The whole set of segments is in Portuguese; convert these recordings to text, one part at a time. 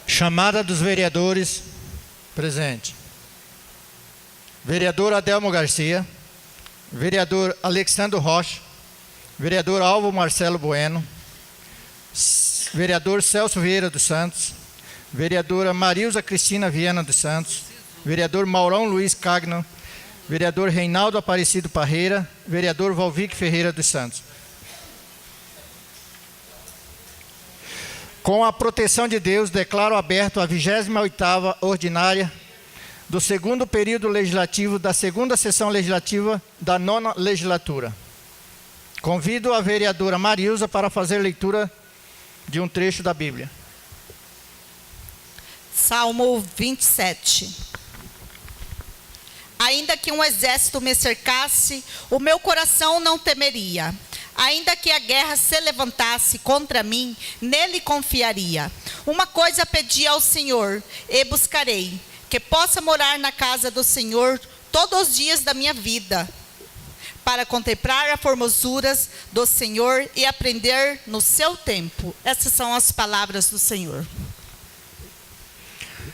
Chamada dos vereadores. Presente. Vereador Adelmo Garcia. Vereador Alexandre Rocha. Vereador Alvo Marcelo Bueno. Vereador Celso Vieira dos Santos. Vereadora Marilza Cristina Viana dos Santos. Vereador Maurão Luiz Cagno. Vereador Reinaldo Aparecido Parreira. Vereador Valvique Ferreira dos Santos. Com a proteção de Deus, declaro aberto a 28ª ordinária do segundo período legislativo da segunda sessão legislativa da 9ª legislatura. Convido a vereadora Marilza para fazer leitura de um trecho da Bíblia. Salmo 27. Ainda que um exército me cercasse, o meu coração não temeria. Ainda que a guerra se levantasse contra mim, nele confiaria. Uma coisa pedi ao Senhor, e buscarei, que possa morar na casa do Senhor todos os dias da minha vida, para contemplar as formosuras do Senhor e aprender no seu tempo. Essas são as palavras do Senhor.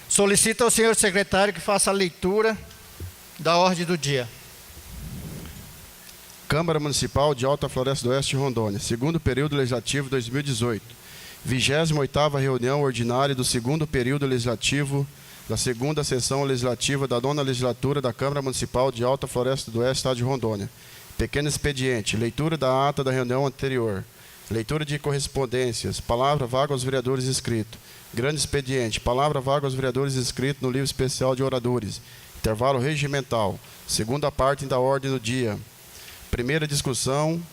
Solicito ao senhor secretário que faça a leitura da ordem do dia. Câmara Municipal de Alta Floresta do Oeste, Rondônia. Segundo período legislativo 2018. 28ª reunião ordinária do segundo período legislativo da segunda sessão legislativa da 9ª legislatura da Câmara Municipal de Alta Floresta do Oeste, Estado de Rondônia. Pequeno expediente. Leitura da ata da reunião anterior. Leitura de correspondências. Palavra vaga aos vereadores inscritos. Grande expediente. Palavra vaga aos vereadores inscritos no livro especial de oradores. Intervalo regimental. Segunda parte da ordem do dia. Primeira discussão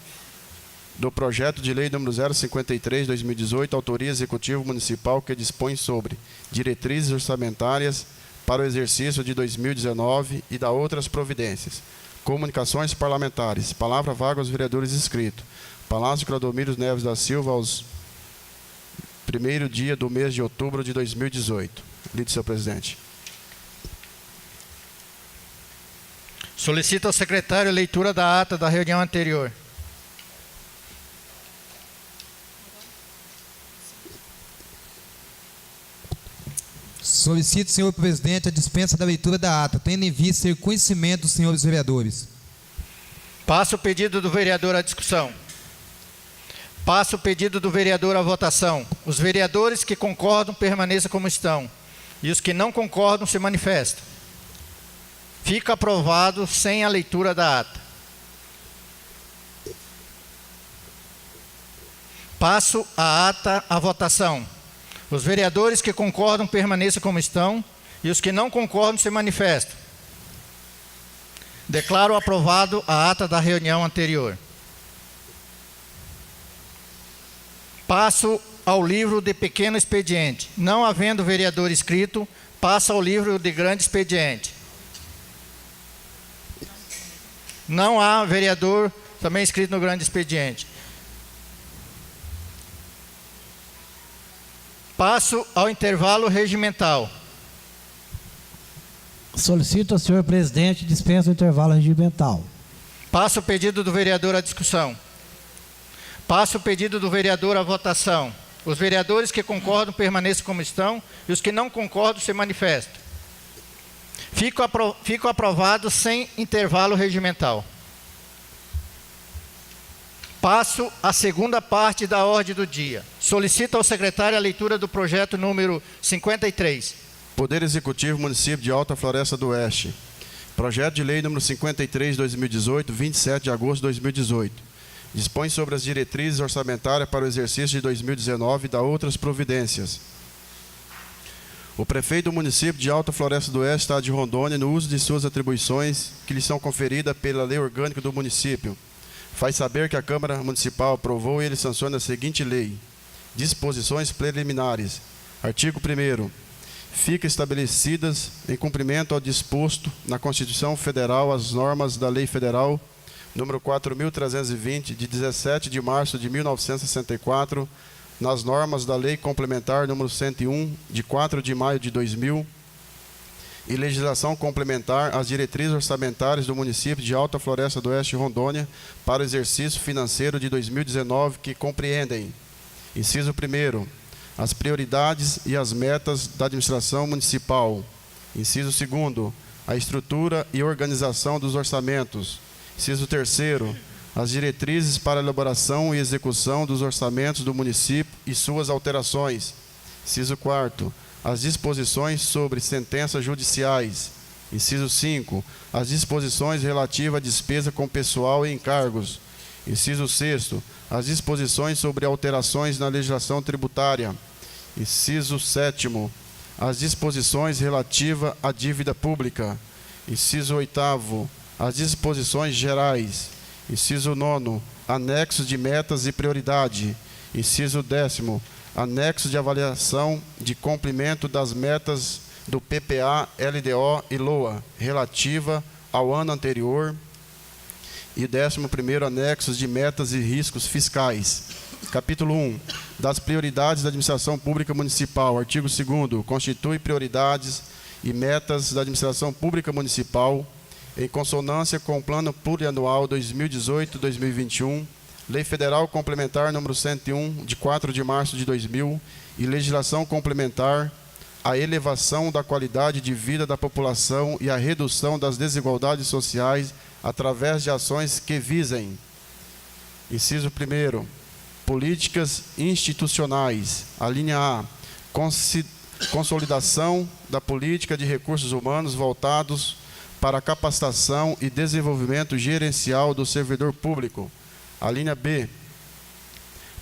do projeto de lei número 053/2018, autoria executivo municipal que dispõe sobre diretrizes orçamentárias para o exercício de 2019 e da outras providências. Comunicações parlamentares. Palavra vaga aos vereadores inscritos. Palácio Clodomiro Neves da Silva, aos 1º dia do mês de outubro de 2018. Lide, senhor presidente. Solicito ao secretário a leitura da ata da reunião anterior. Solicito, senhor presidente, a dispensa da leitura da ata, tendo em vista ser conhecimento dos senhores vereadores. Passo o pedido do vereador à discussão. Passo o pedido do vereador à votação. Os vereadores que concordam permaneçam como estão. E os que não concordam se manifestam. Fica aprovado sem a leitura da ata. Passo a ata à votação. Os vereadores que concordam permaneçam como estão e os que não concordam se manifestam. Declaro aprovado a ata da reunião anterior. Passo ao livro de pequeno expediente. Não havendo vereador inscrito, passa ao livro de grande expediente. Não há vereador também inscrito no grande expediente. Passo ao intervalo regimental. Solicito ao senhor presidente dispensa o intervalo regimental. Passo o pedido do vereador à discussão. Passo o pedido do vereador à votação. Os vereadores que concordam permaneçam como estão e os que não concordam se manifestam. Fico aprovado sem intervalo regimental. Passo à segunda parte da ordem do dia. Solicito ao secretário a leitura do projeto número 53. Poder Executivo Município de Alta Floresta do Oeste. Projeto de lei número 53/2018, 27 de agosto de 2018. Dispõe sobre as diretrizes orçamentárias para o exercício de 2019 e da outras providências. O prefeito do município de Alta Floresta do Oeste, Estado de Rondônia, no uso de suas atribuições que lhe são conferidas pela lei orgânica do município, faz saber que a Câmara Municipal aprovou e ele sanciona a seguinte lei. Disposições preliminares. Artigo 1º. Fica estabelecidas, em cumprimento ao disposto na Constituição Federal, as normas da Lei Federal número 4.320, de 17 de março de 1964, nas normas da Lei Complementar número 101, de 4 de maio de 2000, e legislação complementar às diretrizes orçamentárias do município de Alta Floresta do Oeste, Rondônia, para o exercício financeiro de 2019, que compreendem: inciso 1º, as prioridades e as metas da administração municipal. Inciso 2º, a estrutura e organização dos orçamentos. Inciso 3º, as diretrizes para a elaboração e execução dos orçamentos do município e suas alterações. Inciso 4º, as disposições sobre sentenças judiciais. Inciso 5, as disposições relativas à despesa com pessoal e encargos. Inciso 6º, as disposições sobre alterações na legislação tributária. Inciso 7º, as disposições relativas à dívida pública. Inciso 8º, as disposições gerais. Inciso 9º, anexos de metas e prioridade. Inciso 10º, anexos de avaliação de cumprimento das metas do PPA, LDO e LOA, relativa ao ano anterior. E 11º, anexos de metas e riscos fiscais. Capítulo 1. Das prioridades da administração pública municipal. Artigo 2º. Constitui prioridades e metas da administração pública municipal em consonância com o Plano Plurianual 2018-2021, Lei Federal Complementar número 101, de 4 de março de 2000, e legislação complementar, a elevação da qualidade de vida da população e a redução das desigualdades sociais através de ações que visem. Inciso 1º, políticas institucionais. A linha A, consolidação da política de recursos humanos voltados para a capacitação e desenvolvimento gerencial do servidor público. A linha B,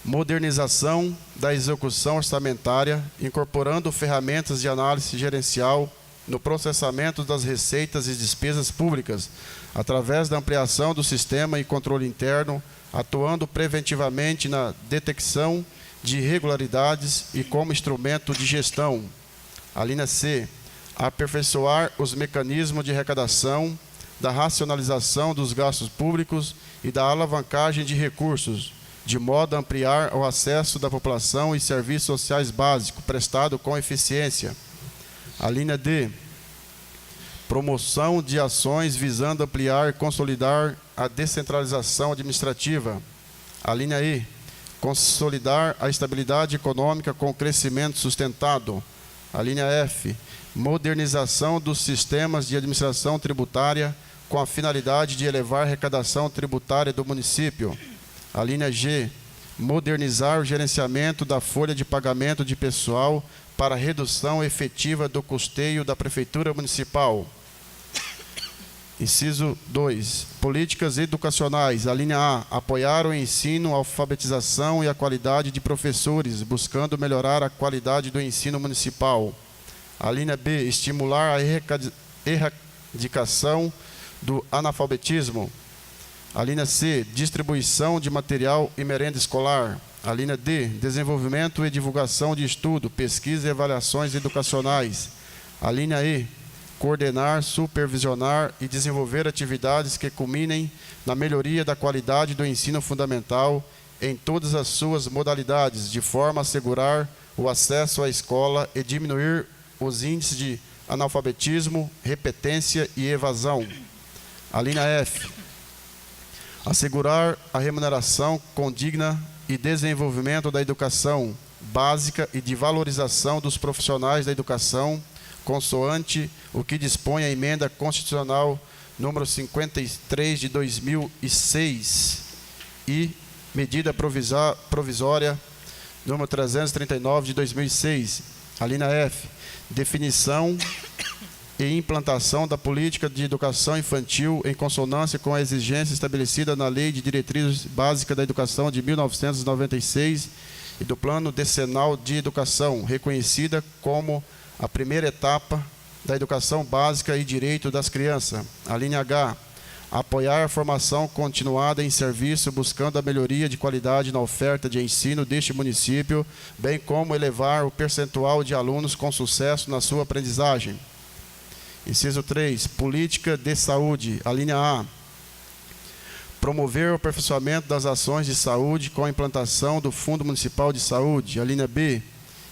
modernização da execução orçamentária, incorporando ferramentas de análise gerencial no processamento das receitas e despesas públicas, através da ampliação do sistema e controle interno, atuando preventivamente na detecção de irregularidades e como instrumento de gestão. A linha C, aperfeiçoar os mecanismos de arrecadação, da racionalização dos gastos públicos e da alavancagem de recursos, de modo a ampliar o acesso da população e serviços sociais básicos prestados com eficiência. A linha D, promoção de ações visando ampliar e consolidar a descentralização administrativa. A linha E, consolidar a estabilidade econômica com crescimento sustentado. A linha F, modernização dos sistemas de administração tributária com a finalidade de elevar a arrecadação tributária do município. A linha G, modernizar o gerenciamento da folha de pagamento de pessoal para a redução efetiva do custeio da Prefeitura Municipal. Inciso 2. Políticas educacionais. A linha A, apoiar o ensino, a alfabetização e a qualidade de professores, buscando melhorar a qualidade do ensino municipal. A linha B, estimular a erradicação do analfabetismo. A linha C, distribuição de material e merenda escolar. A linha D, desenvolvimento e divulgação de estudo, pesquisa e avaliações educacionais. A linha E, coordenar, supervisionar e desenvolver atividades que culminem na melhoria da qualidade do ensino fundamental em todas as suas modalidades, de forma a assegurar o acesso à escola e diminuir os índices de analfabetismo, repetência e evasão. A linha F, assegurar a remuneração condigna e desenvolvimento da educação básica e de valorização dos profissionais da educação, consoante o que dispõe a emenda constitucional número 53 de 2006 e medida provisória número 339 de 2006. A linha F, definição e implantação da política de educação infantil em consonância com a exigência estabelecida na Lei de Diretrizes Básicas da Educação de 1996 e do Plano Decenal de Educação, reconhecida como a primeira etapa da educação básica e direito das crianças. A linha H, apoiar a formação continuada em serviço, buscando a melhoria de qualidade na oferta de ensino deste município, bem como elevar o percentual de alunos com sucesso na sua aprendizagem. Inciso 3, política de saúde. A linha A, promover o aperfeiçoamento das ações de saúde com a implantação do Fundo Municipal de Saúde. A linha B,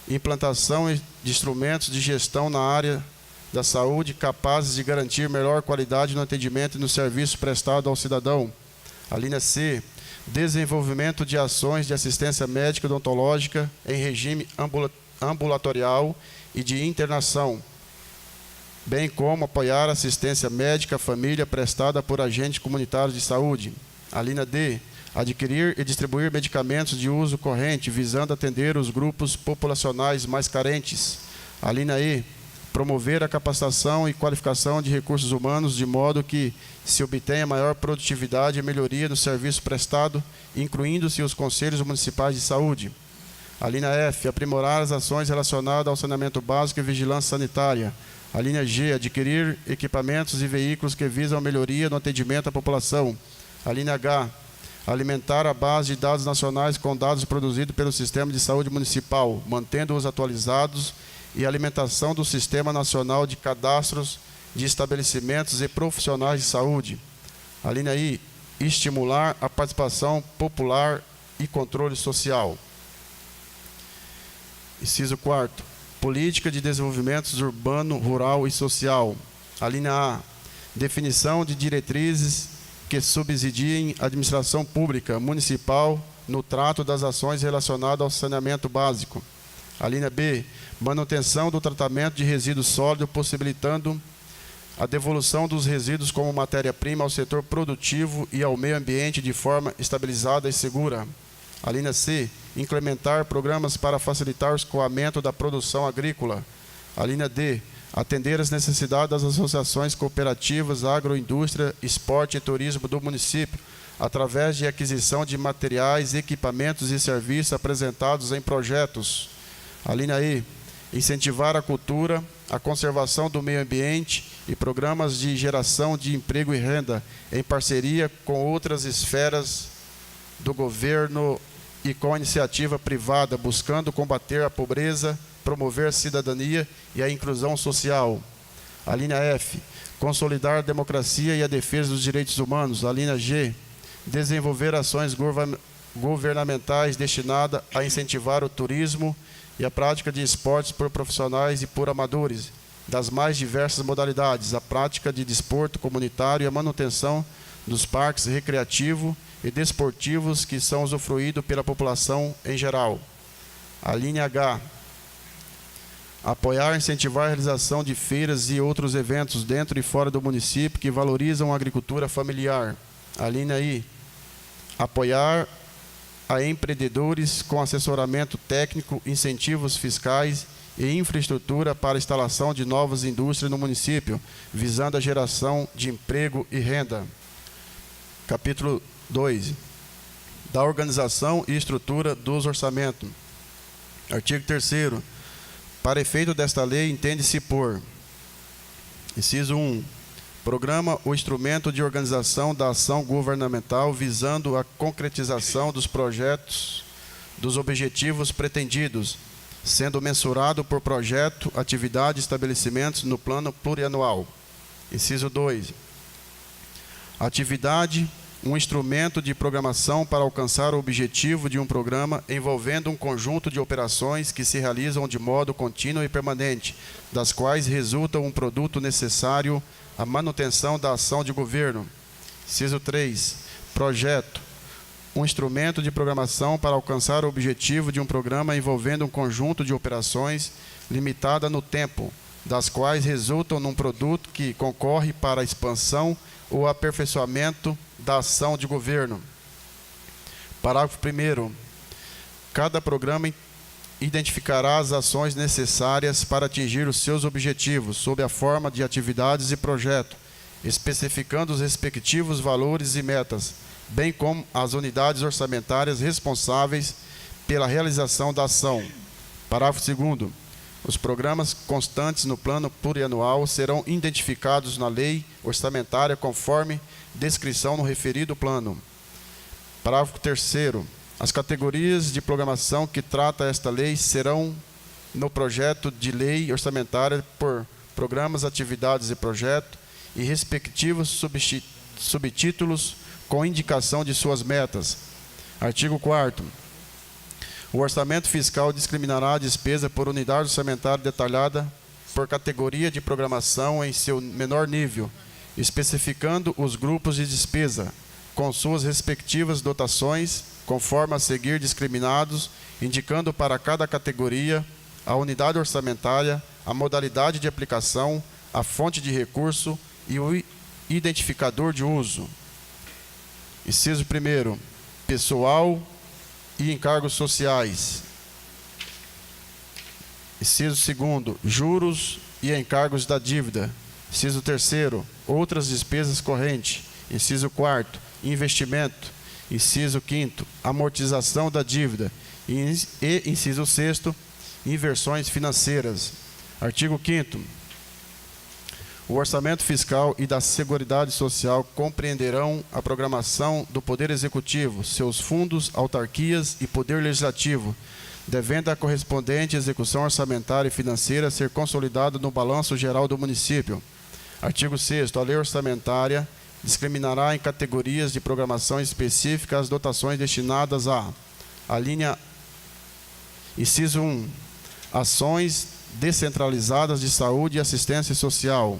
implantação de instrumentos de gestão na área da saúde capazes de garantir melhor qualidade no atendimento e no serviço prestado ao cidadão. A linha C, desenvolvimento de ações de assistência médica odontológica em regime ambulatorial e de internação, bem como apoiar a assistência médica à família prestada por agentes comunitários de saúde. A linha D, adquirir e distribuir medicamentos de uso corrente, visando atender os grupos populacionais mais carentes. A linha E, promover a capacitação e qualificação de recursos humanos de modo que se obtenha maior produtividade e melhoria do serviço prestado, incluindo-se os conselhos municipais de saúde. A linha F, aprimorar as ações relacionadas ao saneamento básico e vigilância sanitária. A linha G, adquirir equipamentos e veículos que visam a melhoria no atendimento à população. A linha H, alimentar a base de dados nacionais com dados produzidos pelo Sistema de Saúde Municipal, mantendo-os atualizados, e alimentação do Sistema Nacional de Cadastros de Estabelecimentos e Profissionais de Saúde. A linha I, estimular a participação popular e controle social. Inciso 4º, política de desenvolvimento urbano, rural e social. A linha A, definição de diretrizes que subsidiem a administração pública municipal no trato das ações relacionadas ao saneamento básico. A linha B, manutenção do tratamento de resíduos sólidos, possibilitando a devolução dos resíduos como matéria-prima ao setor produtivo e ao meio ambiente de forma estabilizada e segura. A linha C, implementar programas para facilitar o escoamento da produção agrícola. A linha D, atender às necessidades das associações cooperativas, agroindústria, esporte e turismo do município, através de aquisição de materiais, equipamentos e serviços apresentados em projetos. A linha E, incentivar a cultura, a conservação do meio ambiente e programas de geração de emprego e renda em parceria com outras esferas do governo e com a iniciativa privada, buscando combater a pobreza, promover a cidadania e a inclusão social. A linha F, consolidar a democracia e a defesa dos direitos humanos. A linha G, desenvolver ações governamentais destinadas a incentivar o turismo e a prática de esportes por profissionais e por amadores, das mais diversas modalidades, a prática de desporto comunitário e a manutenção dos parques recreativos e desportivos que são usufruídos pela população em geral. A linha H, apoiar e incentivar a realização de feiras e outros eventos dentro e fora do município que valorizam a agricultura familiar. A linha I, apoiar a empreendedores com assessoramento técnico, incentivos fiscais e infraestrutura para a instalação de novas indústrias no município, visando a geração de emprego e renda. Capítulo 2. Da organização e estrutura dos orçamentos. Artigo 3º. Para efeito desta lei, entende-se por: inciso 1. Programa o instrumento de organização da ação governamental visando a concretização dos projetos, dos objetivos pretendidos, sendo mensurado por projeto, atividade e estabelecimentos no plano plurianual. Inciso 2. Atividade, um instrumento de programação para alcançar o objetivo de um programa envolvendo um conjunto de operações que se realizam de modo contínuo e permanente, das quais resulta um produto necessário à manutenção da ação de governo. Inciso 3. Projeto, um instrumento de programação para alcançar o objetivo de um programa envolvendo um conjunto de operações limitada no tempo, das quais resultam num produto que concorre para a expansão ou aperfeiçoamento da ação de governo. Parágrafo 1º. Cada programa identificará as ações necessárias para atingir os seus objetivos, sob a forma de atividades e projeto, especificando os respectivos valores e metas, bem como as unidades orçamentárias responsáveis pela realização da ação. Parágrafo 2º. Os programas constantes no plano plurianual serão identificados na lei orçamentária conforme descrição no referido plano. Parágrafo 3º. As categorias de programação que trata esta lei serão no projeto de lei orçamentária por programas, atividades e projeto e respectivos subtítulos com indicação de suas metas. Artigo 4º. O orçamento fiscal discriminará a despesa por unidade orçamentária detalhada por categoria de programação em seu menor nível, especificando os grupos de despesa, com suas respectivas dotações, conforme a seguir discriminados, indicando para cada categoria a unidade orçamentária, a modalidade de aplicação, a fonte de recurso e o identificador de uso. Inciso 1º, pessoal e encargos sociais. Inciso 2º, juros e encargos da dívida. Inciso 3º, outras despesas correntes. Inciso 4º, investimento. Inciso 5º, amortização da dívida. E inciso 6º, inversões financeiras. Artigo 5º. O orçamento fiscal e da Seguridade Social compreenderão a programação do Poder Executivo, seus fundos, autarquias e Poder Legislativo, devendo a correspondente execução orçamentária e financeira ser consolidada no balanço geral do município. Artigo 6º. A lei orçamentária discriminará em categorias de programação específicas as dotações destinadas a linha inciso 1, ações descentralizadas de saúde e assistência social.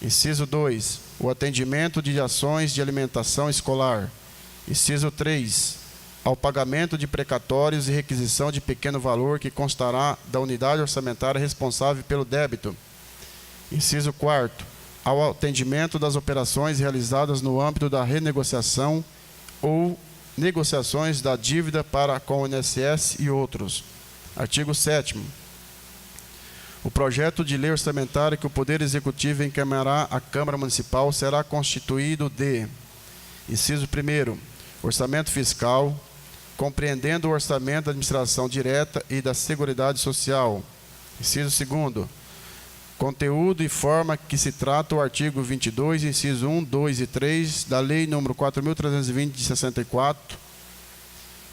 Inciso 2, o atendimento de ações de alimentação escolar. Inciso 3, ao pagamento de precatórios e requisição de pequeno valor que constará da unidade orçamentária responsável pelo débito. Inciso 4º, ao atendimento das operações realizadas no âmbito da renegociação ou negociações da dívida para com o INSS e outros. Artigo 7º. O projeto de lei orçamentária que o Poder Executivo encaminhará à Câmara Municipal será constituído de: inciso 1º, orçamento fiscal, compreendendo o orçamento da administração direta e da Seguridade Social. Inciso 2º, conteúdo e forma que se trata o artigo 22, inciso 1, 2 e 3 da Lei nº 4.320 de 64.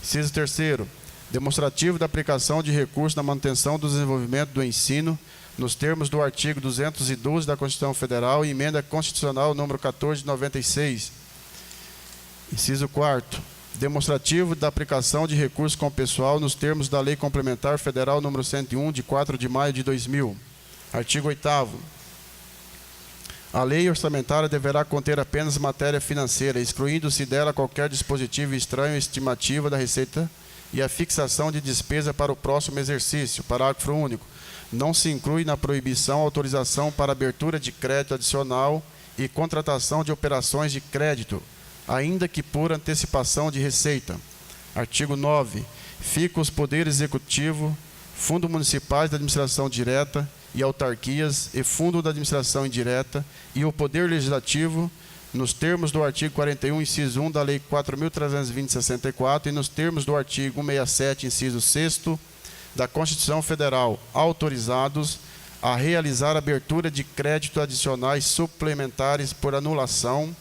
Inciso 3º, demonstrativo da aplicação de recursos na manutenção do desenvolvimento do ensino, nos termos do artigo 212 da Constituição Federal e emenda constitucional número 14 de 96. Inciso 4º, demonstrativo da aplicação de recursos com pessoal nos termos da Lei Complementar Federal número 101 de 4 de maio de 2000. Artigo 8º. A lei orçamentária deverá conter apenas matéria financeira, excluindo-se dela qualquer dispositivo estranho à estimativa da receita e a fixação de despesa para o próximo exercício. Parágrafo único. Não se inclui na proibição a autorização para abertura de crédito adicional e contratação de operações de crédito, ainda que por antecipação de receita. Artigo 9. Fica os poderes executivo, Fundo Municipais da Administração Direta e autarquias e Fundo da Administração Indireta e o Poder Legislativo, nos termos do artigo 41, inciso 1 da Lei 4.320 de 64 e nos termos do artigo 167, inciso 6º da Constituição Federal, autorizados a realizar abertura de crédito adicionais suplementares por anulação,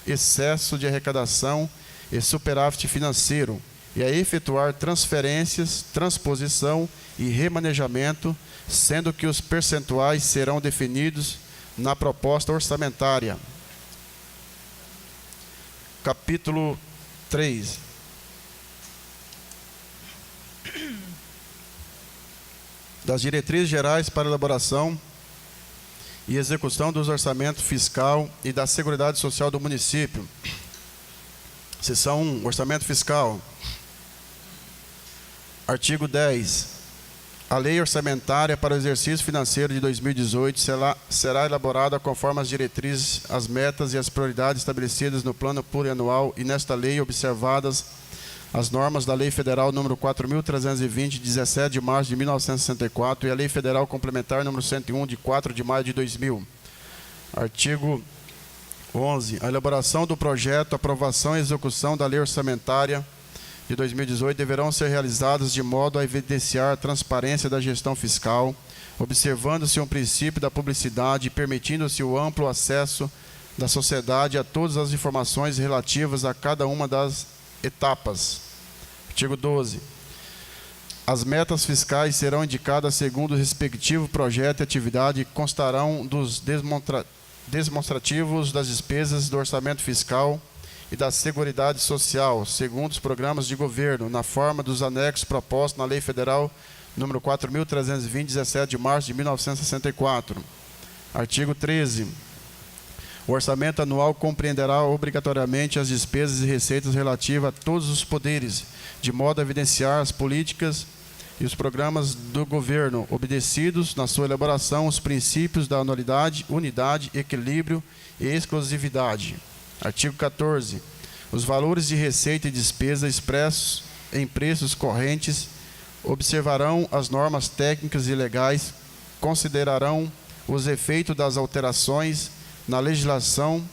excesso de arrecadação e superávit financeiro, e a efetuar transferências, transposição e remanejamento, sendo que os percentuais serão definidos na proposta orçamentária. Capítulo 3. Das diretrizes gerais para elaboração e execução dos orçamentos fiscal e da Seguridade Social do município. Seção 1, orçamento fiscal. Artigo 10. A lei orçamentária para o exercício financeiro de 2018 será elaborada conforme as diretrizes, as metas e as prioridades estabelecidas no plano plurianual e nesta lei observadas as normas da Lei Federal nº 4.320, de 17 de março de 1964 e a Lei Federal Complementar nº 101, de 4 de maio de 2000. Artigo 11. A elaboração do projeto, aprovação e execução da Lei Orçamentária de 2018 deverão ser realizadas de modo a evidenciar a transparência da gestão fiscal, observando-se um princípio da publicidade e permitindo-se o amplo acesso da sociedade a todas as informações relativas a cada uma das etapas. Artigo 12. As metas fiscais serão indicadas segundo o respectivo projeto e atividade e constarão dos demonstrativos das despesas do orçamento fiscal e da Seguridade Social, segundo os programas de governo, na forma dos anexos propostos na Lei Federal nº 4.320, 17 de março de 1964. Artigo 13. O orçamento anual compreenderá obrigatoriamente as despesas e receitas relativas a todos os poderes, de modo a evidenciar as políticas e os programas do governo, obedecidos na sua elaboração os princípios da anualidade, unidade, equilíbrio e exclusividade. Artigo 14. Os valores de receita e despesa expressos em preços correntes observarão as normas técnicas e legais, considerarão os efeitos das alterações na legislação,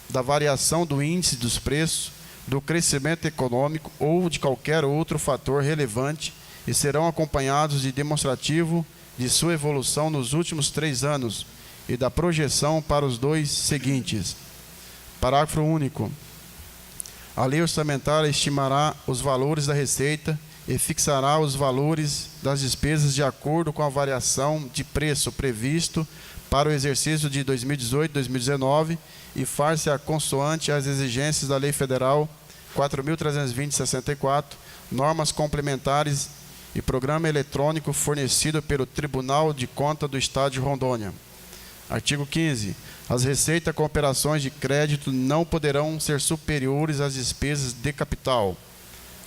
da variação do índice dos preços, do crescimento econômico ou de qualquer outro fator relevante e serão acompanhados de demonstrativo de sua evolução nos últimos 3 anos e da projeção para os 2 seguintes. Parágrafo único. A lei orçamentária estimará os valores da receita e fixará os valores das despesas de acordo com a variação de preço previsto para o exercício de 2018 e 2019 e far-se-á consoante as exigências da Lei Federal 4.320/64, normas complementares e programa eletrônico fornecido pelo Tribunal de Contas do Estado de Rondônia. Artigo 15. As receitas com operações de crédito não poderão ser superiores às despesas de capital.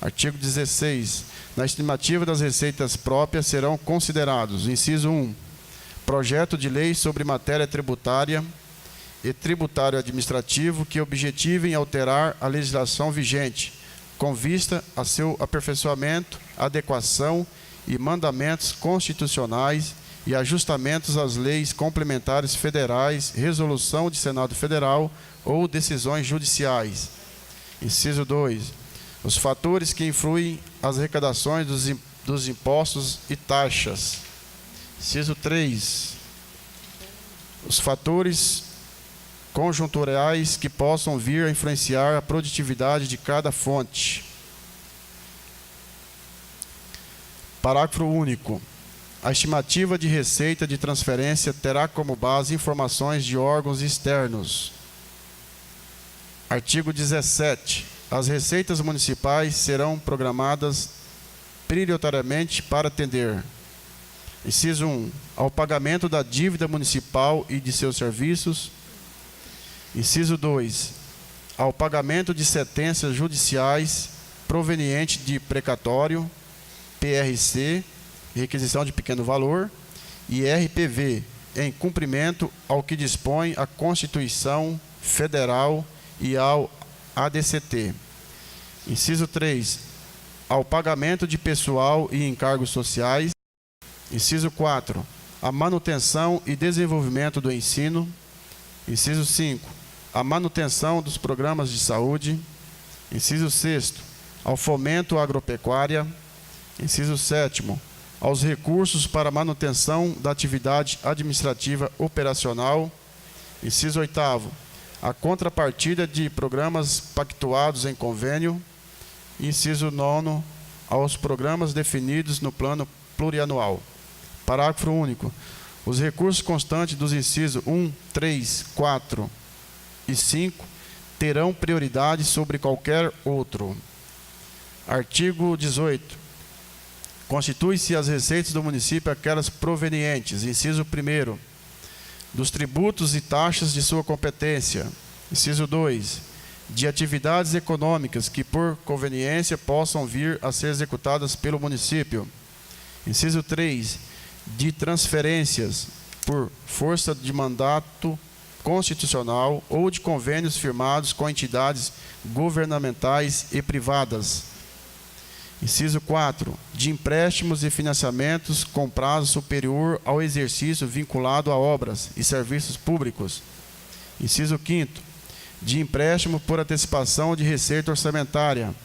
Artigo 16. Na estimativa das receitas próprias serão considerados: inciso 1, projeto de lei sobre matéria tributária e tributário administrativo que objetivem alterar a legislação vigente, com vista a seu aperfeiçoamento, adequação e mandamentos constitucionais e ajustamentos às leis complementares federais, resolução de Senado Federal ou decisões judiciais. Inciso 2. Os fatores que influem as arrecadações dos impostos e taxas. Inciso 3. Os fatores conjunturais que possam vir a influenciar a produtividade de cada fonte. Parágrafo único. A estimativa de receita de transferência terá como base informações de órgãos externos. Artigo 17. As receitas municipais serão programadas prioritariamente para atender: inciso 1, ao pagamento da dívida municipal e de seus serviços. Inciso 2, ao pagamento de sentenças judiciais proveniente de precatório, PRC, requisição de pequeno valor, e RPV, em cumprimento ao que dispõe a Constituição Federal e ao ADCT. Inciso 3, ao pagamento de pessoal e encargos sociais. Inciso 4, a manutenção e desenvolvimento do ensino. Inciso 5, a manutenção dos programas de saúde. Inciso 6, ao fomento à agropecuária. Inciso 7, aos recursos para manutenção da atividade administrativa operacional. Inciso 8, a contrapartida de programas pactuados em convênio. Inciso 9, aos programas definidos no plano plurianual. Parágrafo único. Os recursos constantes dos incisos 1, 3, 4 e 5 terão prioridade sobre qualquer outro. Artigo 18. Constitui-se as receitas do município aquelas provenientes, inciso 1, dos tributos e taxas de sua competência. Inciso 2, de atividades econômicas que por conveniência possam vir a ser executadas pelo município. Inciso 3, de transferências por força de mandato constitucional ou de convênios firmados com entidades governamentais e privadas. Inciso 4, de empréstimos e financiamentos com prazo superior ao exercício vinculado a obras e serviços públicos. Inciso 5, de empréstimo por antecipação de receita orçamentária.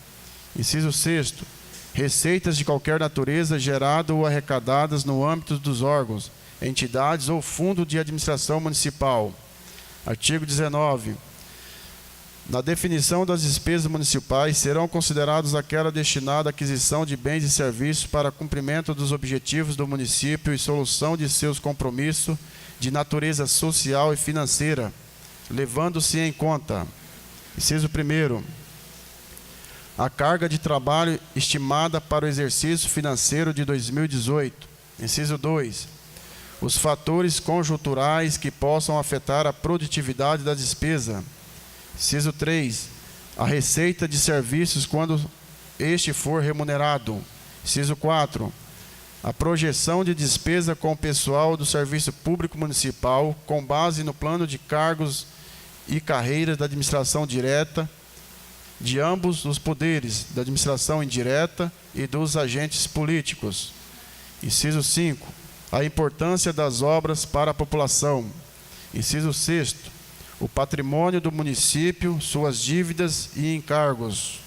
Inciso 6, receitas de qualquer natureza geradas ou arrecadadas no âmbito dos órgãos, entidades ou fundo de administração municipal. Artigo 19. Na definição das despesas municipais, serão consideradas aquelas destinadas à aquisição de bens e serviços para cumprimento dos objetivos do município e solução de seus compromissos de natureza social e financeira, levando-se em conta: inciso 1, a carga de trabalho estimada para o exercício financeiro de 2018. Inciso 2, os fatores conjunturais que possam afetar a produtividade da despesa. Inciso 3. A receita de serviços quando este for remunerado. Inciso 4. A projeção de despesa com o pessoal do Serviço Público Municipal com base no plano de cargos e carreiras da administração direta de ambos os poderes, da administração indireta e dos agentes políticos. Inciso 5. A importância das obras para a população. Inciso 6. O patrimônio do município, suas dívidas e encargos.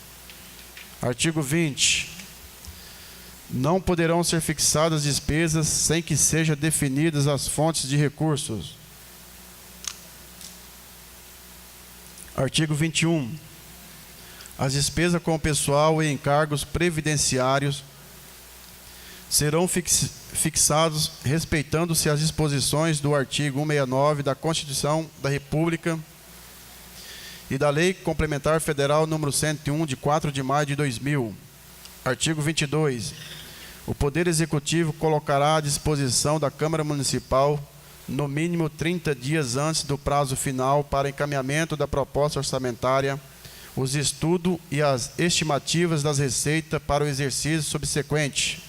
Artigo 20. Não poderão ser fixadas despesas sem que sejam definidas as fontes de recursos. Artigo 21. As despesas com o pessoal e encargos previdenciários serão fixados respeitando-se as disposições do artigo 169 da Constituição da República e da Lei Complementar Federal número 101, de 4 de maio de 2000. Artigo 22. O Poder Executivo colocará à disposição da Câmara Municipal, no mínimo 30 dias antes do prazo final para encaminhamento da proposta orçamentária, os estudos e as estimativas das receitas para o exercício subsequente.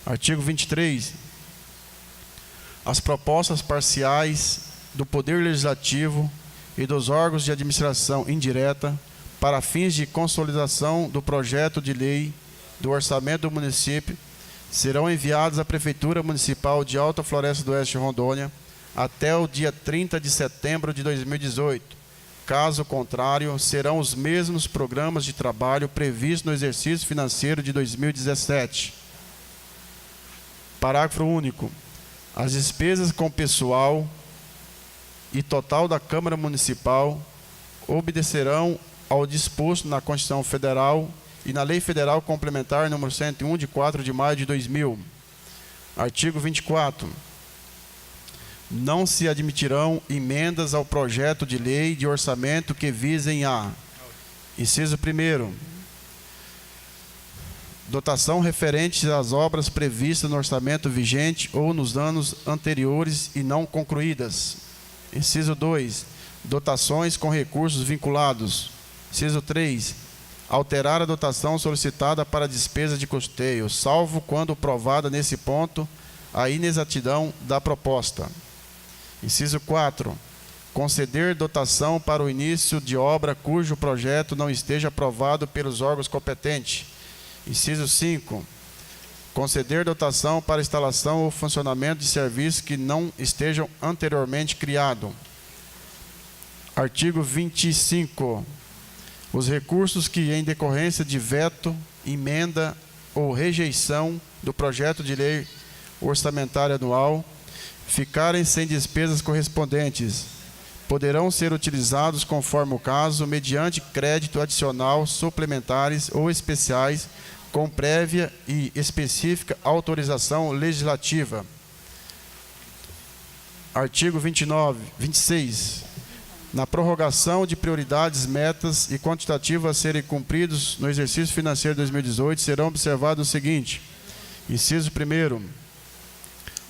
Artigo 23. As propostas parciais do Poder Legislativo e dos órgãos de administração indireta para fins de consolidação do projeto de lei do orçamento do município serão enviados à Prefeitura Municipal de Alta Floresta do Oeste, Rondônia, até o dia 30 de setembro de 2018. Caso contrário, serão os mesmos programas de trabalho previstos no exercício financeiro de 2017. Parágrafo único. As despesas com pessoal e total da Câmara Municipal obedecerão ao disposto na Constituição Federal e na Lei Federal Complementar número 101, de 4 de maio de 2000. Artigo 24. Não se admitirão emendas ao projeto de lei de orçamento que visem a: inciso 1º, dotação referente às obras previstas no orçamento vigente ou nos anos anteriores e não concluídas. Inciso 2. Dotações com recursos vinculados. Inciso 3. Alterar a dotação solicitada para despesa de custeio, salvo quando provada nesse ponto a inexatidão da proposta. Inciso 4. Conceder dotação para o início de obra cujo projeto não esteja aprovado pelos órgãos competentes. Inciso 5. Conceder dotação para instalação ou funcionamento de serviços que não estejam anteriormente criados. Artigo 25. Os recursos que, em decorrência de veto, emenda ou rejeição do projeto de lei orçamentária anual, ficarem sem despesas correspondentes, poderão ser utilizados, conforme o caso, mediante crédito adicional, suplementares ou especiais, com prévia e específica autorização legislativa. Artigo 26. Na prorrogação de prioridades, metas e quantitativos a serem cumpridos no exercício financeiro de 2018, serão observados o seguinte: inciso 1º,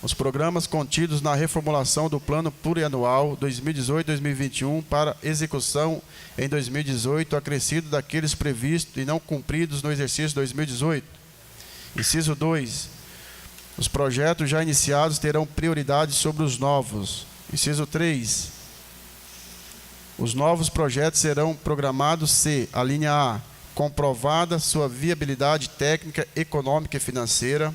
os programas contidos na reformulação do Plano Plurianual 2018-2021 para execução em 2018, acrescido daqueles previstos e não cumpridos no exercício 2018. Inciso 2. Os projetos já iniciados terão prioridade sobre os novos. Inciso 3. Os novos projetos serão programados se: a linha A, comprovada sua viabilidade técnica, econômica e financeira;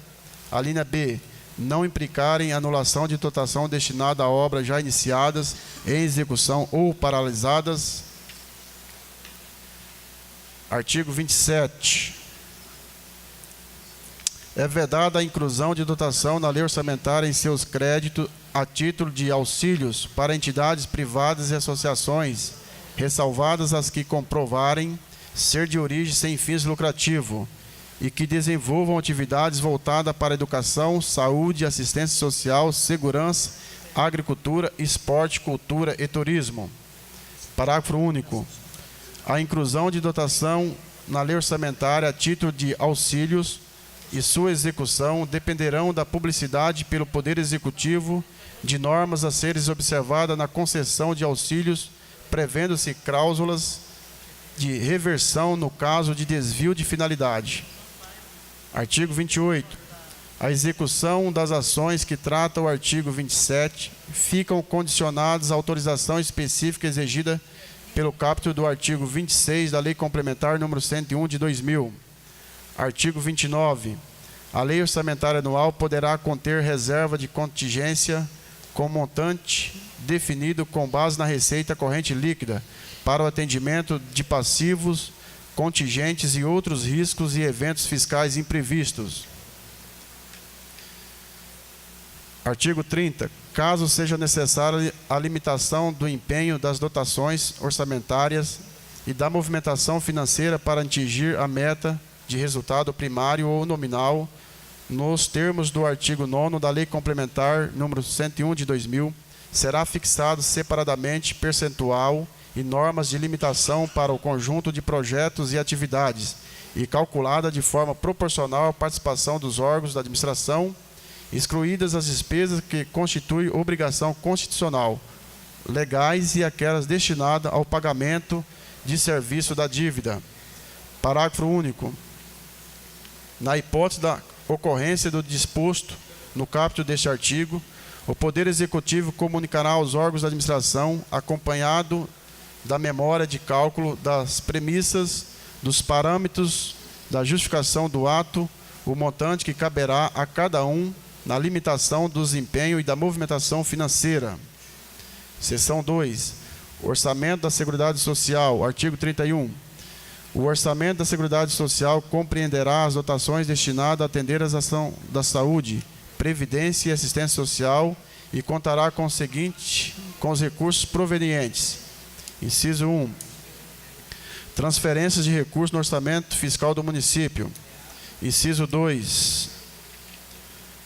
a linha B, não implicarem anulação de dotação destinada a obras já iniciadas, em execução ou paralisadas. Artigo 27. É vedada a inclusão de dotação na lei orçamentária em seus créditos a título de auxílios para entidades privadas e associações, ressalvadas as que comprovarem ser de origem sem fins lucrativos e que desenvolvam atividades voltadas para educação, saúde, assistência social, segurança, agricultura, esporte, cultura e turismo. Parágrafo único. A inclusão de dotação na lei orçamentária a título de auxílios e sua execução dependerão da publicidade pelo Poder Executivo de normas a serem observadas na concessão de auxílios, prevendo-se cláusulas de reversão no caso de desvio de finalidade. Artigo 28. A execução das ações que trata o artigo 27 ficam condicionadas à autorização específica exigida pelo capítulo do artigo 26 da Lei Complementar número 101 de 2000. Artigo 29. A Lei Orçamentária Anual poderá conter reserva de contingência com montante definido com base na receita corrente líquida para o atendimento de passivos, contingentes e outros riscos e eventos fiscais imprevistos. Artigo 30. Caso seja necessária a limitação do empenho das dotações orçamentárias e da movimentação financeira para atingir a meta de resultado primário ou nominal, nos termos do artigo 9º da Lei Complementar número 101 de 2000, será fixado separadamente percentual e normas de limitação para o conjunto de projetos e atividades e calculada de forma proporcional à participação dos órgãos da administração, excluídas as despesas que constituem obrigação constitucional, legais e aquelas destinadas ao pagamento de serviço da dívida. Parágrafo único. Na hipótese da ocorrência do disposto no capítulo deste artigo, o Poder Executivo comunicará aos órgãos da administração, acompanhado da memória de cálculo das premissas, dos parâmetros da justificação do ato, o montante que caberá a cada um na limitação do desempenho e da movimentação financeira. Seção 2. Orçamento da Seguridade Social. Artigo 31. O orçamento da Seguridade Social compreenderá as dotações destinadas a atender as ações da saúde, previdência e assistência social e contará com os recursos provenientes. Inciso 1. Transferências de recursos no orçamento fiscal do município. Inciso 2.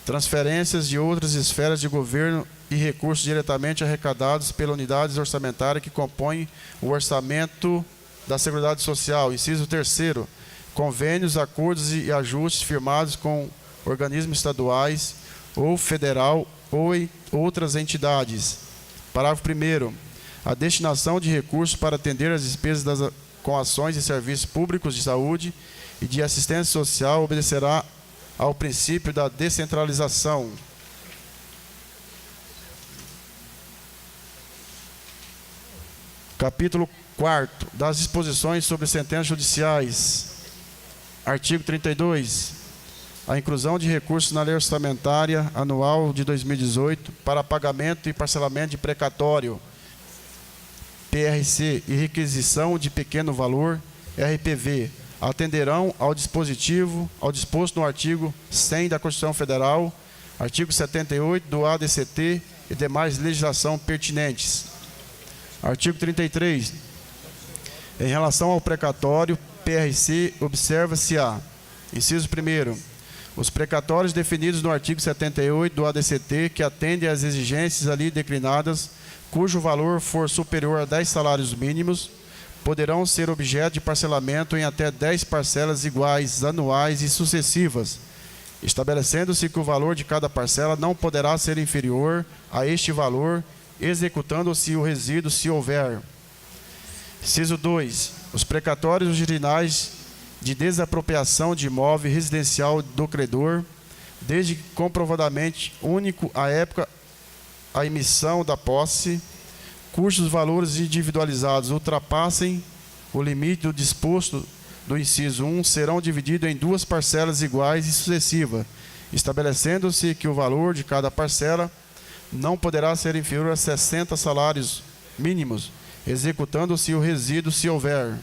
Transferências de outras esferas de governo e recursos diretamente arrecadados pelas unidades orçamentárias que compõem o orçamento da Seguridade Social. Inciso 3º. Convênios, acordos e ajustes firmados com organismos estaduais ou federal ou outras entidades. Parágrafo 1º. A destinação de recursos para atender as despesas com ações e serviços públicos de saúde e de assistência social obedecerá ao princípio da descentralização. Capítulo 4º. Das disposições sobre sentenças judiciais. Artigo 32. A inclusão de recursos na Lei Orçamentária Anual de 2018 para pagamento e parcelamento de precatório, PRC, e requisição de pequeno valor, RPV, atenderão ao disposto no artigo 100 da Constituição Federal, artigo 78 do ADCT e demais legislação pertinentes. Artigo 33. Em relação ao precatório, PRC, observa-se a: inciso 1º, os precatórios definidos no artigo 78 do ADCT que atendem às exigências ali declinadas, cujo valor for superior a 10 salários mínimos, poderão ser objeto de parcelamento em até 10 parcelas iguais, anuais e sucessivas, estabelecendo-se que o valor de cada parcela não poderá ser inferior a este valor, executando-se o resíduo se houver. Inciso 2. Os precatórios originais de desapropriação de imóvel residencial do credor, desde que comprovadamente único à época a emissão da posse, cujos valores individualizados ultrapassem o limite do disposto do inciso 1, serão divididos em 2 parcelas iguais e sucessivas, estabelecendo-se que o valor de cada parcela não poderá ser inferior a 60 salários mínimos, executando-se o resíduo se houver.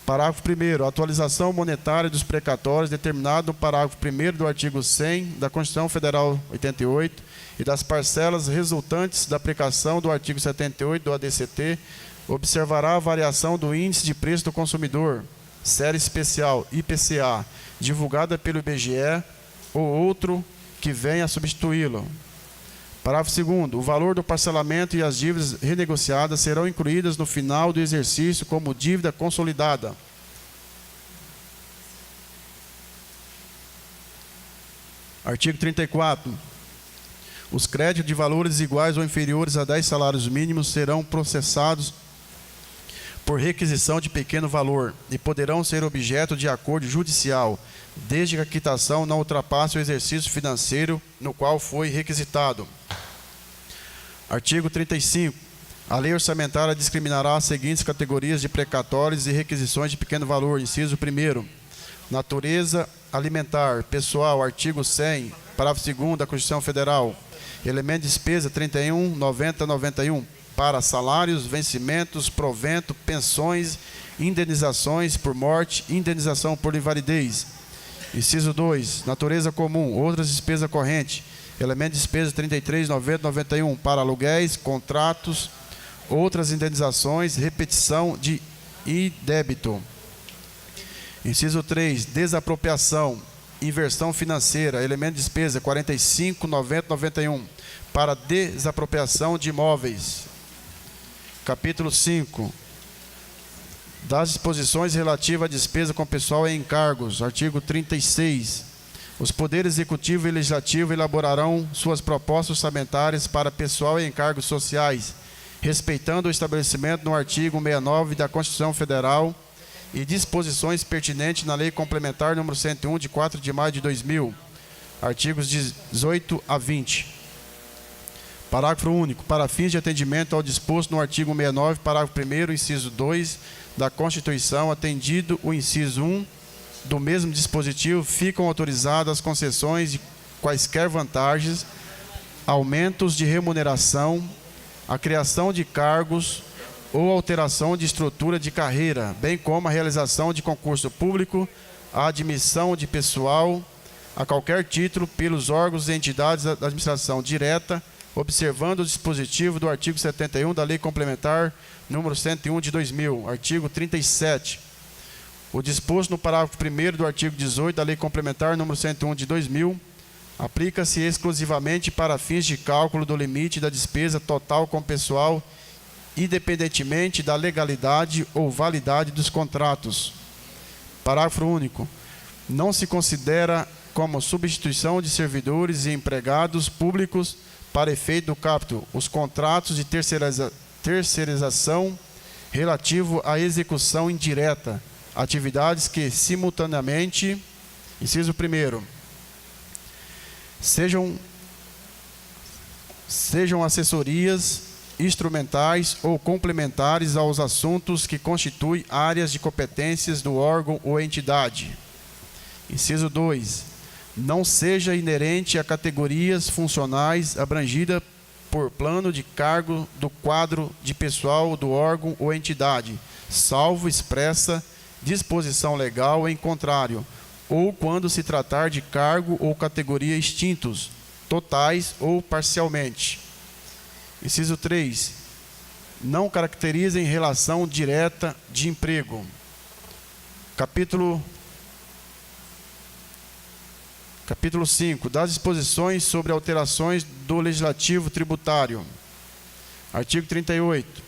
Parágrafo 1º. A atualização monetária dos precatórios determinado no parágrafo 1º do artigo 100 da Constituição Federal 88 e das parcelas resultantes da aplicação do artigo 78 do ADCT observará a variação do índice de preço do consumidor, série especial IPCA, divulgada pelo IBGE ou outro que venha a substituí-lo. Parágrafo 2º. O valor do parcelamento e as dívidas renegociadas serão incluídas no final do exercício como dívida consolidada. Artigo 34. Os créditos de valores iguais ou inferiores a 10 salários mínimos serão processados por requisição de pequeno valor e poderão ser objeto de acordo judicial, desde que a quitação não ultrapasse o exercício financeiro no qual foi requisitado. Artigo 35. A lei orçamentária discriminará as seguintes categorias de precatórios e requisições de pequeno valor. Inciso 1º. Natureza alimentar. Pessoal, artigo 100, parágrafo 2º da Constituição Federal. Elemento de despesa 31, 90, 91. Para salários, vencimentos, provento, pensões, indenizações por morte, indenização por invalidez. Inciso 2. Natureza comum. Outras despesas correntes. Elemento de despesa 33, 90, 91. Para aluguéis, contratos, outras indenizações, repetição de débito. Inciso 3. Desapropriação, inversão financeira, elemento de despesa 45, 90, 91. Para desapropriação de imóveis. Capítulo 5. Das disposições relativas à despesa com pessoal e encargos. Artigo 36. Os poderes executivo e legislativo elaborarão suas propostas orçamentárias para pessoal e encargos sociais, respeitando o estabelecimento no artigo 69 da Constituição Federal e disposições pertinentes na Lei Complementar nº 101, de 4 de maio de 2000, artigos 18 a 20. Parágrafo único. Para fins de atendimento ao disposto no artigo 69, parágrafo 1º, inciso 2 da Constituição, atendido o inciso 1 do mesmo dispositivo, ficam autorizadas as concessões de quaisquer vantagens, aumentos de remuneração, a criação de cargos ou alteração de estrutura de carreira, bem como a realização de concurso público, a admissão de pessoal a qualquer título pelos órgãos e entidades da administração direta, observando o dispositivo do artigo 71 da Lei Complementar número 101 de 2000, artigo 37. O disposto no parágrafo 1º do artigo 18 da Lei Complementar número 101 de 2000 aplica-se exclusivamente para fins de cálculo do limite da despesa total com pessoal, independentemente da legalidade ou validade dos contratos. Parágrafo único. Não se considera como substituição de servidores e empregados públicos para efeito do caput os contratos de terceirização relativo à execução indireta, atividades que simultaneamente, inciso 1º, sejam assessorias instrumentais ou complementares aos assuntos que constituem áreas de competências do órgão ou entidade. Inciso 2. Não seja inerente a categorias funcionais abrangida por plano de cargo do quadro de pessoal do órgão ou entidade, salvo expressa disposição legal em contrário, ou quando se tratar de cargo ou categoria extintos, totais ou parcialmente. Inciso 3. Não caracterizem relação direta de emprego. Capítulo 5. Das disposições sobre alterações do legislativo tributário. Artigo 38.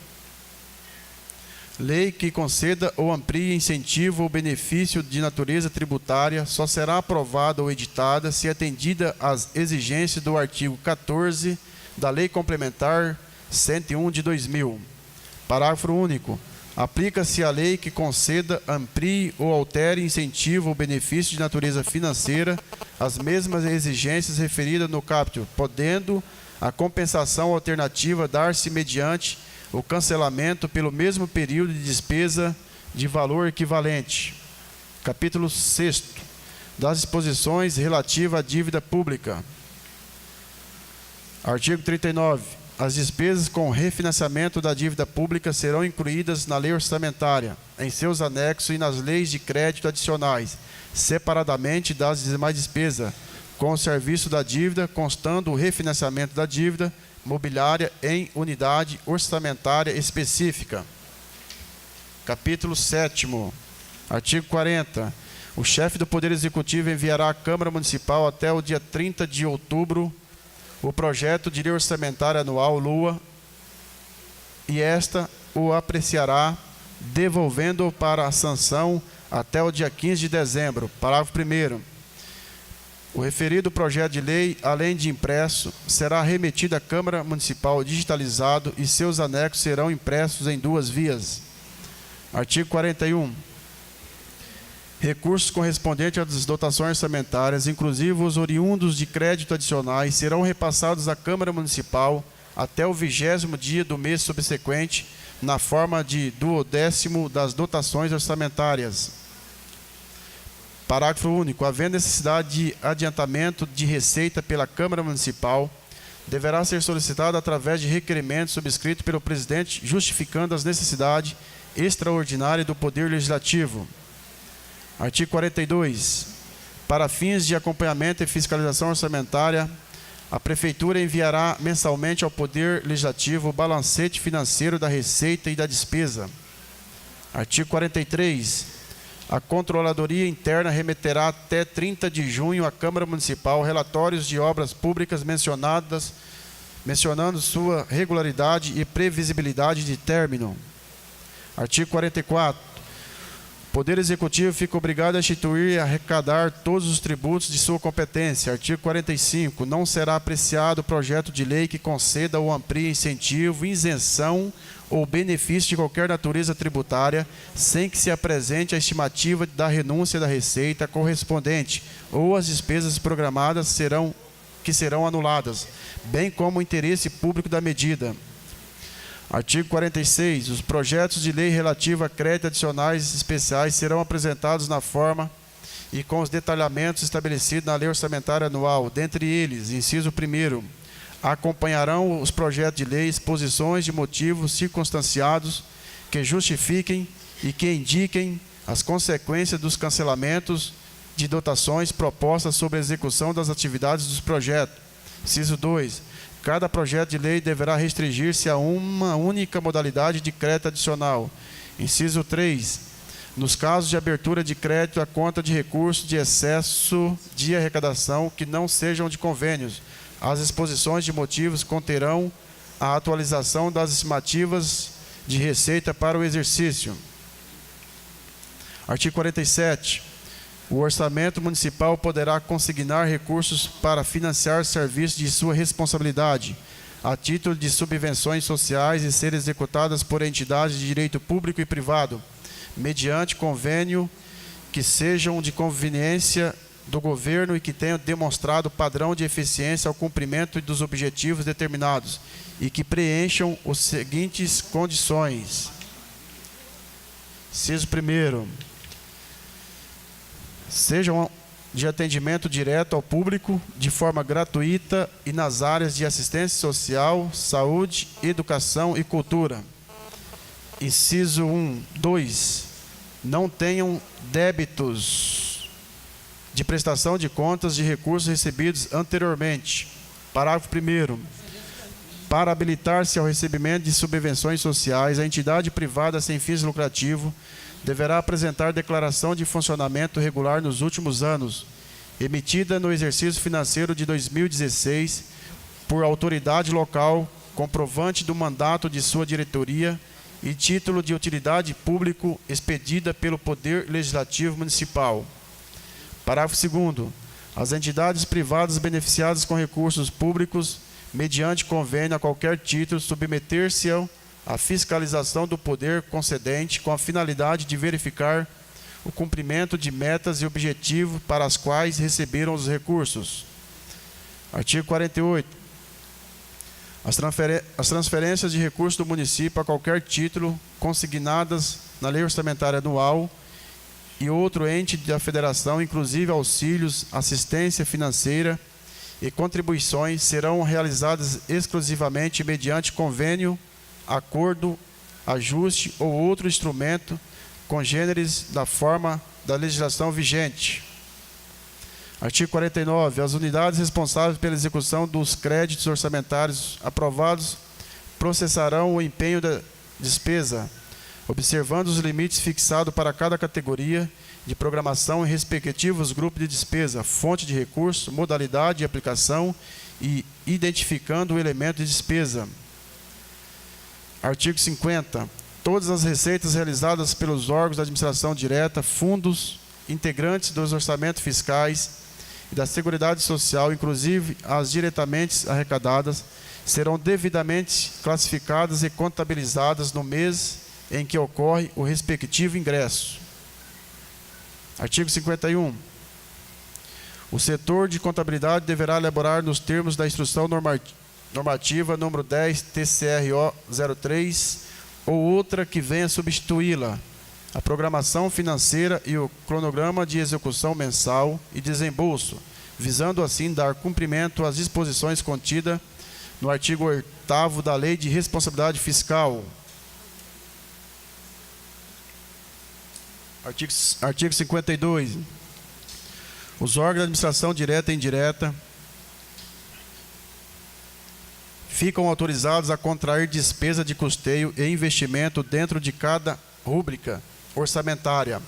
Lei que conceda ou amplie incentivo ou benefício de natureza tributária só será aprovada ou editada se atendida às exigências do artigo 14 da Lei Complementar 101 de 2000. Parágrafo único. Aplica-se a lei que conceda, amplie ou altere incentivo ou benefício de natureza financeira as mesmas exigências referidas no caput, podendo a compensação alternativa dar-se mediante o cancelamento pelo mesmo período de despesa de valor equivalente. Capítulo 6. Das disposições relativas à dívida pública. Artigo 39. As despesas com refinanciamento da dívida pública serão incluídas na lei orçamentária, em seus anexos e nas leis de crédito adicionais, separadamente das demais despesas, com o serviço da dívida, constando o refinanciamento da dívida mobiliária em unidade orçamentária específica. Capítulo 7. Artigo 40. O chefe do Poder Executivo enviará à Câmara Municipal até o dia 30 de outubro o projeto de lei orçamentária anual LUA e esta o apreciará, devolvendo-o para a sanção até o dia 15 de dezembro. Parágrafo 1º. O referido projeto de lei, além de impresso, será remetido à Câmara Municipal digitalizado e seus anexos serão impressos em 2 vias. Artigo 41. Recursos correspondentes às dotações orçamentárias, inclusive os oriundos de crédito adicionais, serão repassados à Câmara Municipal até o 20º dia do mês subsequente, na forma de 1/10 das dotações orçamentárias. Parágrafo único. Havendo necessidade de adiantamento de receita pela Câmara Municipal, deverá ser solicitado através de requerimento subscrito pelo presidente, justificando as necessidades extraordinárias do Poder Legislativo. Artigo 42. Para fins de acompanhamento e fiscalização orçamentária, a Prefeitura enviará mensalmente ao Poder Legislativo o balancete financeiro da receita e da despesa. Artigo 43. A Controladoria Interna remeterá até 30 de junho à Câmara Municipal relatórios de obras públicas mencionando sua regularidade e previsibilidade de término. Artigo 44. O Poder Executivo fica obrigado a instituir e arrecadar todos os tributos de sua competência. Artigo 45. Não será apreciado projeto de lei que conceda ou amplie incentivo, isenção ou benefício de qualquer natureza tributária, sem que se apresente a estimativa da renúncia da receita correspondente, ou as despesas programadas serão anuladas, bem como o interesse público da medida. Artigo 46. Os projetos de lei relativos a créditos adicionais especiais serão apresentados na forma e com os detalhamentos estabelecidos na Lei Orçamentária Anual. Dentre eles, inciso 1º, acompanharão os projetos de lei exposições de motivos circunstanciados que justifiquem e que indiquem as consequências dos cancelamentos de dotações propostas sobre a execução das atividades dos projetos. Inciso 2. Cada projeto de lei deverá restringir-se a uma única modalidade de crédito adicional. Inciso 3. Nos casos de abertura de crédito à conta de recursos de excesso de arrecadação que não sejam de convênios, as exposições de motivos conterão a atualização das estimativas de receita para o exercício. Artigo 47. O orçamento municipal poderá consignar recursos para financiar serviços de sua responsabilidade, a título de subvenções sociais e ser executadas por entidades de direito público e privado, mediante convênio que sejam de conveniência do governo e que tenham demonstrado padrão de eficiência ao cumprimento dos objetivos determinados e que preencham as seguintes condições. Inciso 1º. Sejam de atendimento direto ao público, de forma gratuita e nas áreas de assistência social, saúde, educação e cultura. Inciso 2. Não tenham débitos de prestação de contas de recursos recebidos anteriormente. Parágrafo 1º. Para habilitar-se ao recebimento de subvenções sociais, a entidade privada sem fins lucrativos deverá apresentar declaração de funcionamento regular nos últimos anos, emitida no exercício financeiro de 2016 por autoridade local, comprovante do mandato de sua diretoria e título de utilidade público expedida pelo Poder Legislativo Municipal. Parágrafo 2º. As entidades privadas beneficiadas com recursos públicos, mediante convênio a qualquer título, submeter-se-ão à fiscalização do poder concedente com a finalidade de verificar o cumprimento de metas e objetivos para as quais receberam os recursos. Artigo 48. As transferências de recursos do município a qualquer título consignadas na Lei Orçamentária Anual e outro ente da Federação, inclusive auxílios, assistência financeira e contribuições, serão realizadas exclusivamente mediante convênio, acordo, ajuste ou outro instrumento congêneres da forma da legislação vigente. Artigo 49. As unidades responsáveis pela execução dos créditos orçamentários aprovados processarão o empenho da despesa, observando os limites fixados para cada categoria de programação e respectivos grupos de despesa, fonte de recurso, modalidade de aplicação e identificando o elemento de despesa. Artigo 50. Todas as receitas realizadas pelos órgãos da administração direta, fundos, integrantes dos orçamentos fiscais e da Seguridade Social, inclusive as diretamente arrecadadas, serão devidamente classificadas e contabilizadas no mês em que ocorre o respectivo ingresso. Artigo 51. O setor de contabilidade deverá elaborar nos termos da Instrução Normativa número 10 TCRO 03 ou outra que venha substituí-la, a programação financeira e o cronograma de execução mensal e desembolso, visando assim dar cumprimento às disposições contidas no artigo 8º da Lei de Responsabilidade Fiscal. Artigo 52. Os órgãos de administração direta e indireta ficam autorizados a contrair despesa de custeio e investimento dentro de cada rúbrica orçamentária,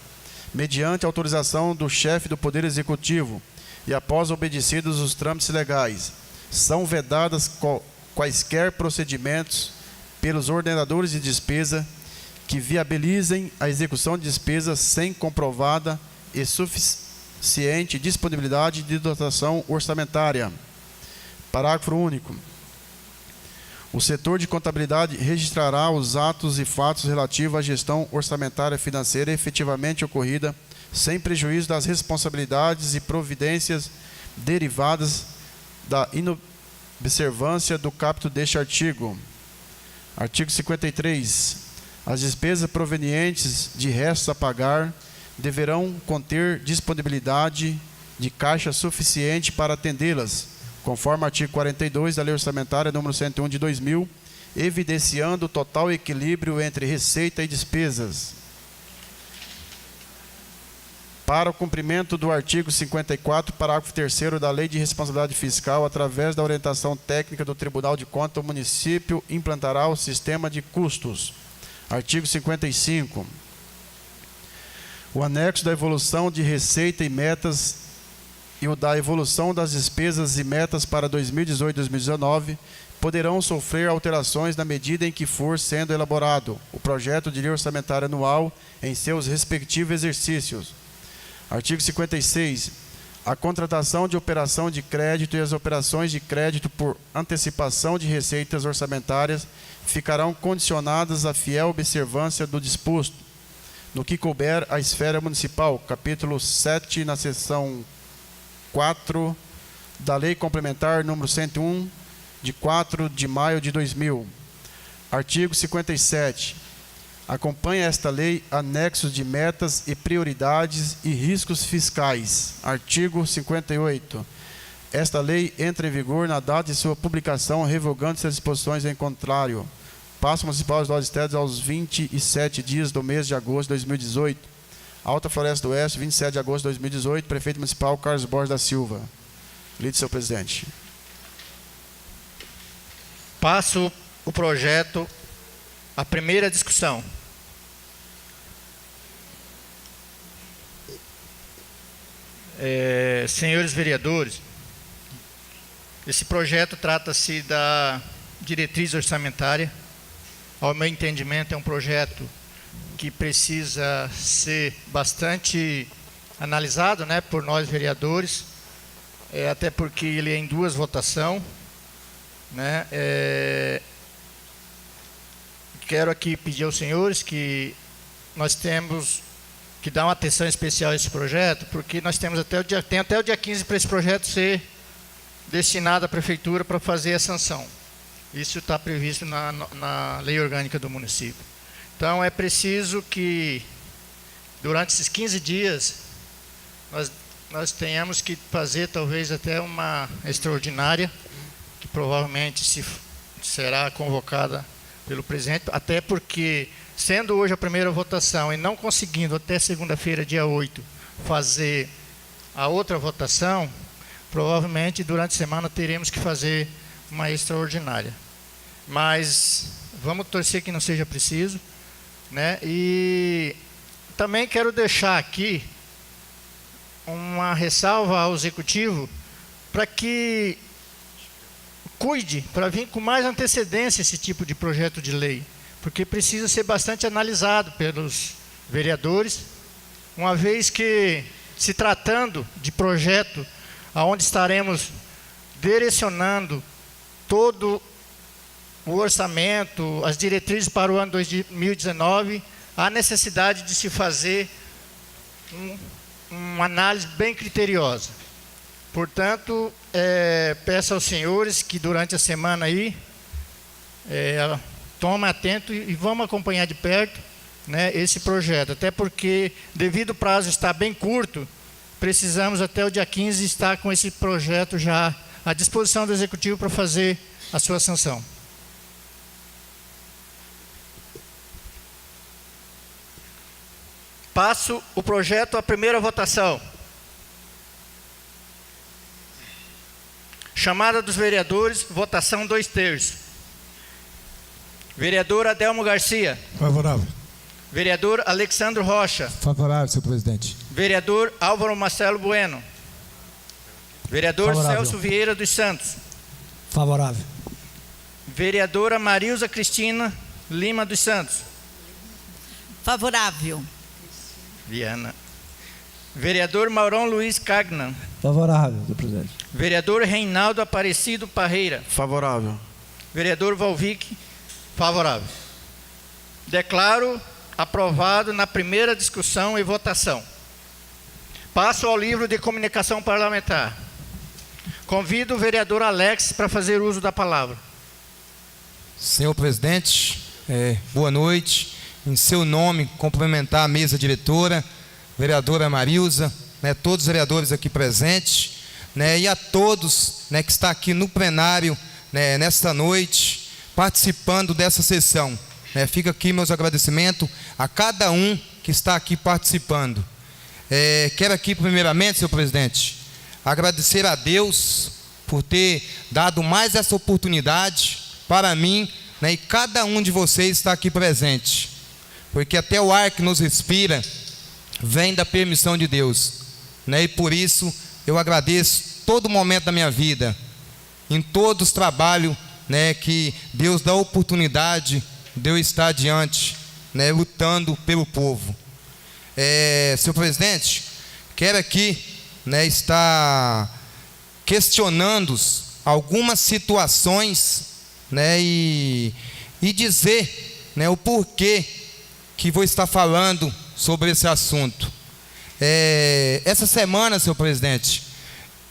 mediante autorização do chefe do Poder Executivo e após obedecidos os trâmites legais. São vedadas quaisquer procedimentos pelos ordenadores de despesa que viabilizem a execução de despesas sem comprovada e suficiente disponibilidade de dotação orçamentária. Parágrafo único. O setor de contabilidade registrará os atos e fatos relativos à gestão orçamentária financeira efetivamente ocorrida, sem prejuízo das responsabilidades e providências derivadas da inobservância do caput deste artigo. Artigo 53. As despesas provenientes de restos a pagar deverão conter disponibilidade de caixa suficiente para atendê-las, conforme o artigo 42 da Lei Orçamentária número 101 de 2000, evidenciando o total equilíbrio entre receita e despesas. Para o cumprimento do artigo 54, parágrafo 3º da Lei de Responsabilidade Fiscal, através da orientação técnica do Tribunal de Contas, o município implantará o sistema de custos. Artigo 55. O anexo da evolução de receita e metas e o da evolução das despesas e metas para 2018 e 2019 poderão sofrer alterações na medida em que for sendo elaborado o projeto de lei orçamentária anual em seus respectivos exercícios. Artigo 56. A contratação de operação de crédito e as operações de crédito por antecipação de receitas orçamentárias ficarão condicionadas à fiel observância do disposto, no que couber à esfera municipal, capítulo 7, na seção 4 da Lei Complementar número 101, de 4 de maio de 2000. Artigo 57. Acompanha esta lei anexos de metas e prioridades e riscos fiscais. Artigo 58. Esta lei entra em vigor na data de sua publicação, revogando-se as disposições em contrário. Passo Municipal dos Lotes Externos aos 27 dias do mês de agosto de 2018. Alta Floresta do Oeste, 27 de agosto de 2018. Prefeito Municipal Carlos Borges da Silva. Lide, senhor presidente. Passo o projeto à primeira discussão. Senhores vereadores, esse projeto trata-se da diretriz orçamentária. Ao meu entendimento, é um projeto que precisa ser bastante analisado, né, por nós vereadores, até porque ele é em duas votações, né. Quero aqui pedir aos senhores que nós temos que dar uma atenção especial a esse projeto, porque nós temos até o dia 15 para esse projeto ser destinado à prefeitura para fazer a sanção. Isso está previsto na lei orgânica do município. Então, é preciso que, durante esses 15 dias, nós tenhamos que fazer talvez até uma extraordinária, que provavelmente será convocada pelo presidente, até porque, sendo hoje a primeira votação e não conseguindo até segunda-feira, dia 8, fazer a outra votação, provavelmente durante a semana teremos que fazer uma extraordinária. Mas vamos torcer que não seja preciso, né? E também quero deixar aqui uma ressalva ao executivo para que cuide, para vir com mais antecedência esse tipo de projeto de lei, porque precisa ser bastante analisado pelos vereadores, uma vez que, se tratando de projeto onde estaremos direcionando todo o orçamento, as diretrizes para o ano 2019, há necessidade de se fazer uma análise bem criteriosa. Portanto, peço aos senhores que durante a semana aí, tomem atento e vamos acompanhar de perto, né, esse projeto. Até porque, devido ao prazo estar bem curto, precisamos até o dia 15 estar com esse projeto já à disposição do Executivo para fazer a sua sanção. Passo o projeto à primeira votação. Chamada dos vereadores, votação 2/3. Vereador Adelmo Garcia. Favorável. Vereador Alexandre Rocha. Favorável, senhor presidente. Vereador Álvaro Marcelo Bueno. Vereador Favorável. Celso Vieira dos Santos. Favorável. Vereadora Marilza Cristina Lima dos Santos. Favorável. Viana. Vereador Maurão Luiz Cagnan. Favorável, senhor presidente. Vereador Reinaldo Aparecido Parreira. Favorável. Vereador Valvic, favorável. Declaro aprovado na primeira discussão e votação. Passo ao livro de comunicação parlamentar. Convido o vereador Alex para fazer uso da palavra. Senhor presidente, boa noite. Em seu nome, cumprimentar a mesa diretora, vereadora Marilza, né, todos os vereadores aqui presentes, né, e a todos, né, que está aqui no plenário, né, nesta noite, participando dessa sessão. Né, fica aqui meus agradecimentos a cada um que está aqui participando. Quero aqui, primeiramente, senhor presidente, agradecer a Deus por ter dado mais essa oportunidade para mim, né, e cada um de vocês está aqui presente. Porque até o ar que nos respira vem da permissão de Deus, né? E por isso eu agradeço todo momento da minha vida, em todos os trabalhos, né, que Deus dá a oportunidade de eu estar diante, né, lutando pelo povo. Senhor presidente, quero aqui, né, estar questionando algumas situações, né, e dizer, né, o porquê que vou estar falando sobre esse assunto. Essa semana, senhor presidente,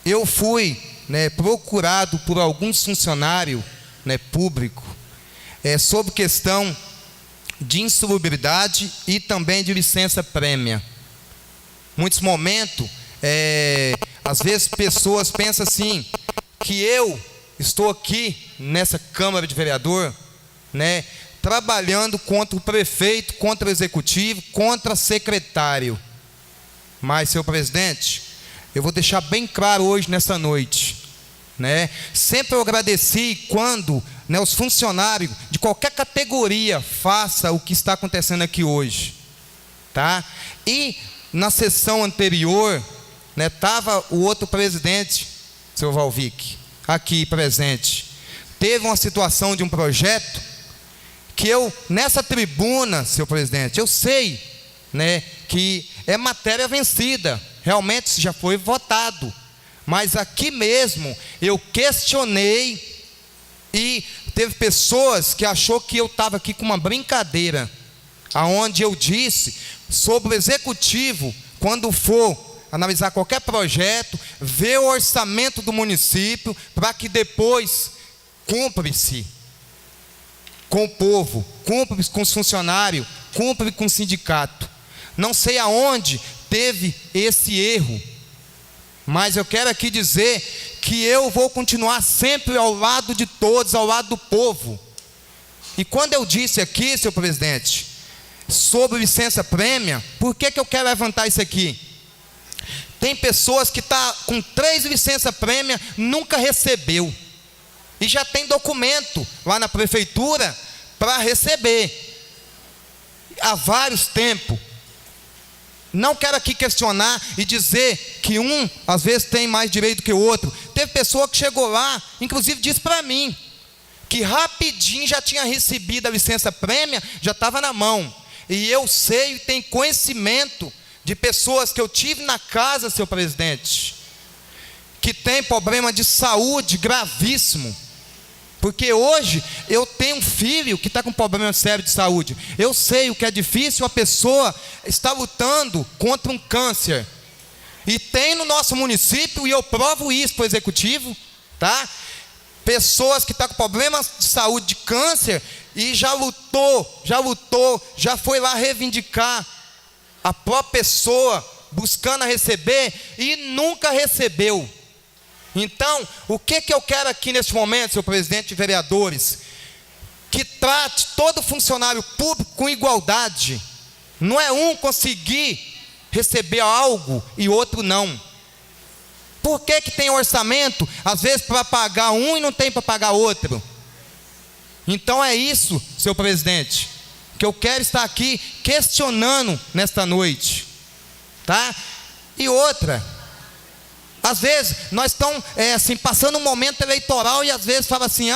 eu fui, né, procurado por alguns funcionários, né, públicos, sobre questão de insalubridade e também de licença-prêmia. Muitos momentos, às vezes pessoas pensam assim, que eu estou aqui nessa Câmara de Vereador, né, trabalhando contra o prefeito, contra o executivo, contra o secretário. Mas, senhor presidente, eu vou deixar bem claro hoje, nessa noite, né? Sempre eu agradeci quando, né, os funcionários de qualquer categoria façam o que está acontecendo aqui hoje, tá? E na sessão anterior, né, estava o outro presidente, senhor Valvic, aqui presente. Teve uma situação de um projeto que eu, nessa tribuna, senhor presidente, eu sei, né, que é matéria vencida, realmente já foi votado, mas aqui mesmo eu questionei e teve pessoas que achou que eu estava aqui com uma brincadeira, aonde eu disse sobre o executivo, quando for analisar qualquer projeto, ver o orçamento do município, para que depois cumpra-se com o povo, cumpre com os funcionários, cumpre com o sindicato. Não sei aonde teve esse erro, mas eu quero aqui dizer que eu vou continuar sempre ao lado de todos, ao lado do povo. E quando eu disse aqui, senhor presidente, sobre licença-prêmia, por que eu quero levantar isso aqui? Tem pessoas que estão com 3 licença-prêmia, nunca recebeu. E já tem documento lá na prefeitura para receber. Há vários tempos. Não quero aqui questionar e dizer que um, às vezes, tem mais direito que o outro. Teve pessoa que chegou lá, inclusive disse para mim, que rapidinho já tinha recebido a licença-prêmia, já estava na mão. E eu sei e tenho conhecimento de pessoas que eu tive na casa, senhor presidente, que tem problema de saúde gravíssimo. Porque hoje eu tenho um filho que está com problema sério de saúde. Eu sei o que é difícil, a pessoa está lutando contra um câncer. E tem no nosso município, e eu provo isso para o executivo, tá? Pessoas que estão com problemas de saúde, de câncer, e já foi lá reivindicar a própria pessoa, buscando receber, e nunca recebeu. Então, o que eu quero aqui neste momento, senhor presidente e vereadores? Que trate todo funcionário público com igualdade. Não é um conseguir receber algo e outro não. Por que tem orçamento, às vezes para pagar um e não tem para pagar outro? Então é isso, senhor presidente, que eu quero estar aqui questionando nesta noite, tá? E outra, às vezes nós estamos passando um momento eleitoral e às vezes fala assim,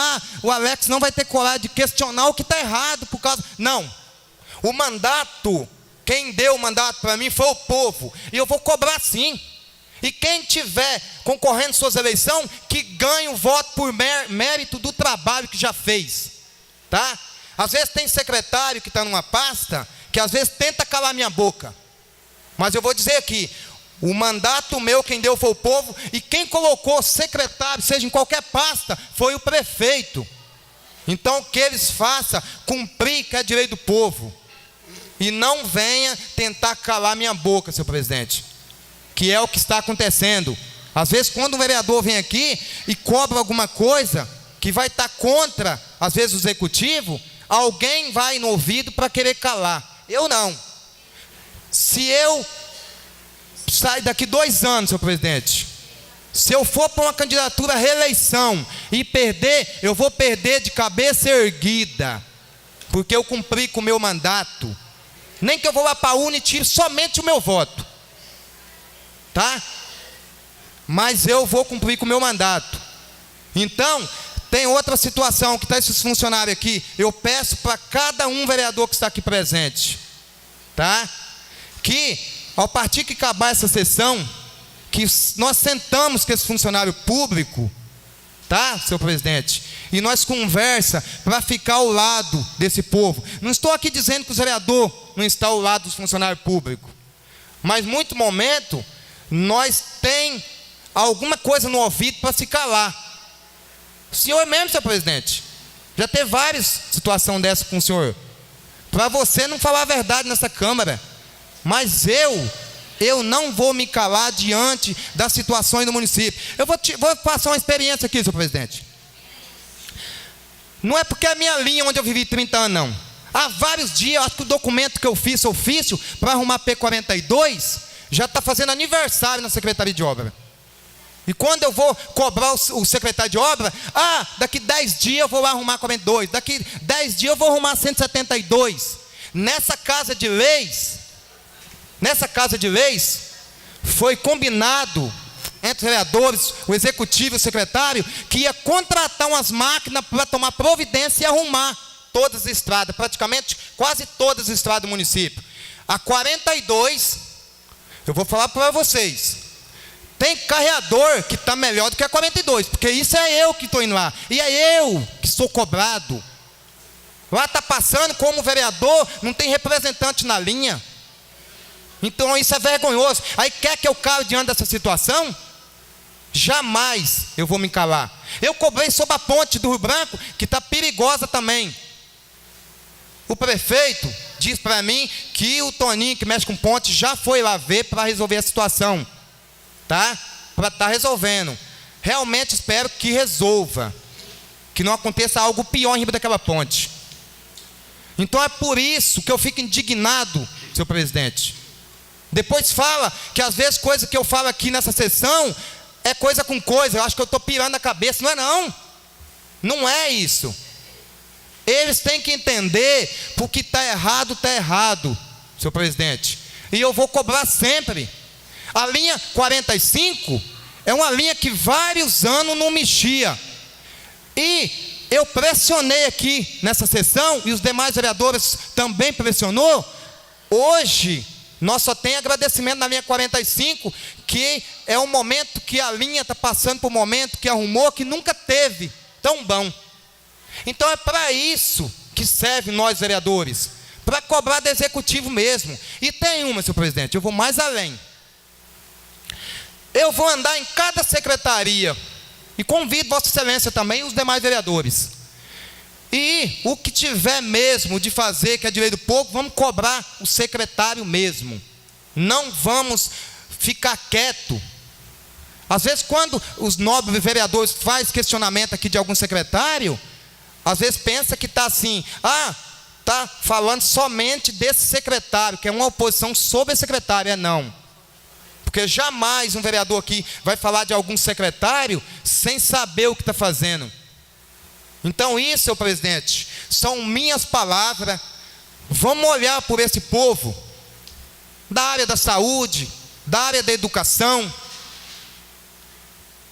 o Alex não vai ter coragem de questionar o que está errado por causa... Não, o mandato, quem deu o mandato para mim foi o povo, e eu vou cobrar sim. E quem tiver concorrendo suas eleições, que ganhe o voto por mérito do trabalho que já fez, tá? Às vezes tem secretário que está numa pasta, que às vezes tenta calar minha boca, mas eu vou dizer aqui, o mandato meu, quem deu foi o povo, e quem colocou secretário, seja em qualquer pasta, foi o prefeito. Então que eles façam cumprir que é direito do povo, e não venha tentar calar minha boca, senhor presidente, que é o que está acontecendo. Às vezes quando um vereador vem aqui e cobra alguma coisa, que vai estar contra, às vezes o executivo, alguém vai no ouvido para querer calar. Eu não. Se eu sair daqui 2 anos, senhor presidente, se eu for para uma candidatura à reeleição e perder, eu vou perder de cabeça erguida, porque eu cumpri com o meu mandato. Nem que eu vou lá para a urna e tire somente o meu voto, tá? Mas eu vou cumprir com o meu mandato. Então, tem outra situação que está esses funcionários aqui. Eu peço para cada um vereador que está aqui presente, tá? Que ao partir que acabar essa sessão, que nós sentamos com esse funcionário público, tá, senhor presidente? E nós conversa para ficar ao lado desse povo. Não estou aqui dizendo que o vereador não está ao lado dos funcionários públicos, mas muito momento nós tem alguma coisa no ouvido para se calar. O senhor mesmo, senhor presidente, já teve várias situações dessa com o senhor, para você não falar a verdade nessa Câmara. Mas eu não vou me calar diante das situações do município. Eu vou passar uma experiência aqui, senhor presidente. Não é porque é a minha linha onde eu vivi 30 anos, não. Há vários dias, eu acho que o documento que eu fiz, ofício, para arrumar P42, já está fazendo aniversário na Secretaria de Obra. E quando eu vou cobrar o secretário de obra, daqui 10 dias eu vou lá arrumar 42, daqui 10 dias eu vou arrumar 172. Nessa casa de leis, foi combinado entre os vereadores, o executivo e o secretário, que ia contratar umas máquinas para tomar providência e arrumar todas as estradas, praticamente quase todas as estradas do município. A 42, eu vou falar para vocês, tem carreador que está melhor do que a 42, porque isso é eu que estou indo lá, e é eu que sou cobrado. Lá está passando como vereador, não tem representante na linha. Então isso é vergonhoso. Aí quer que eu cale diante dessa situação? Jamais eu vou me calar. Eu cobrei sobre a ponte do Rio Branco, que está perigosa também. O prefeito diz para mim que o Toninho, que mexe com ponte, já foi lá ver para resolver a situação, tá? Para estar resolvendo. Realmente espero que resolva, que não aconteça algo pior em riba daquela ponte. Então é por isso que eu fico indignado, senhor presidente. Depois fala que às vezes coisa que eu falo aqui nessa sessão é coisa com coisa, eu acho que eu estou pirando a cabeça. Não é não, não é isso. Eles têm que entender, porque está errado, senhor presidente. E eu vou cobrar sempre. A linha 45 é uma linha que vários anos não mexia. E eu pressionei aqui nessa sessão, e os demais vereadores também pressionou. Hoje Nós só tem agradecimento na linha 45, que é um momento que a linha está passando por um momento que arrumou que nunca teve tão bom. Então é para isso que serve nós vereadores, para cobrar do executivo mesmo. E tem uma, senhor presidente, eu vou mais além. Eu vou andar em cada secretaria e convido Vossa Excelência também e os demais vereadores. E o que tiver mesmo de fazer, que é direito do povo, vamos cobrar o secretário mesmo. Não vamos ficar quieto. Às vezes, quando os nobres vereadores fazem questionamento aqui de algum secretário, às vezes pensa que está assim, está falando somente desse secretário, que é uma oposição sobre esse secretário. Não. Porque jamais um vereador aqui vai falar de algum secretário sem saber o que está fazendo. Então isso, senhor presidente, são minhas palavras. Vamos olhar por esse povo, da área da saúde, da área da educação.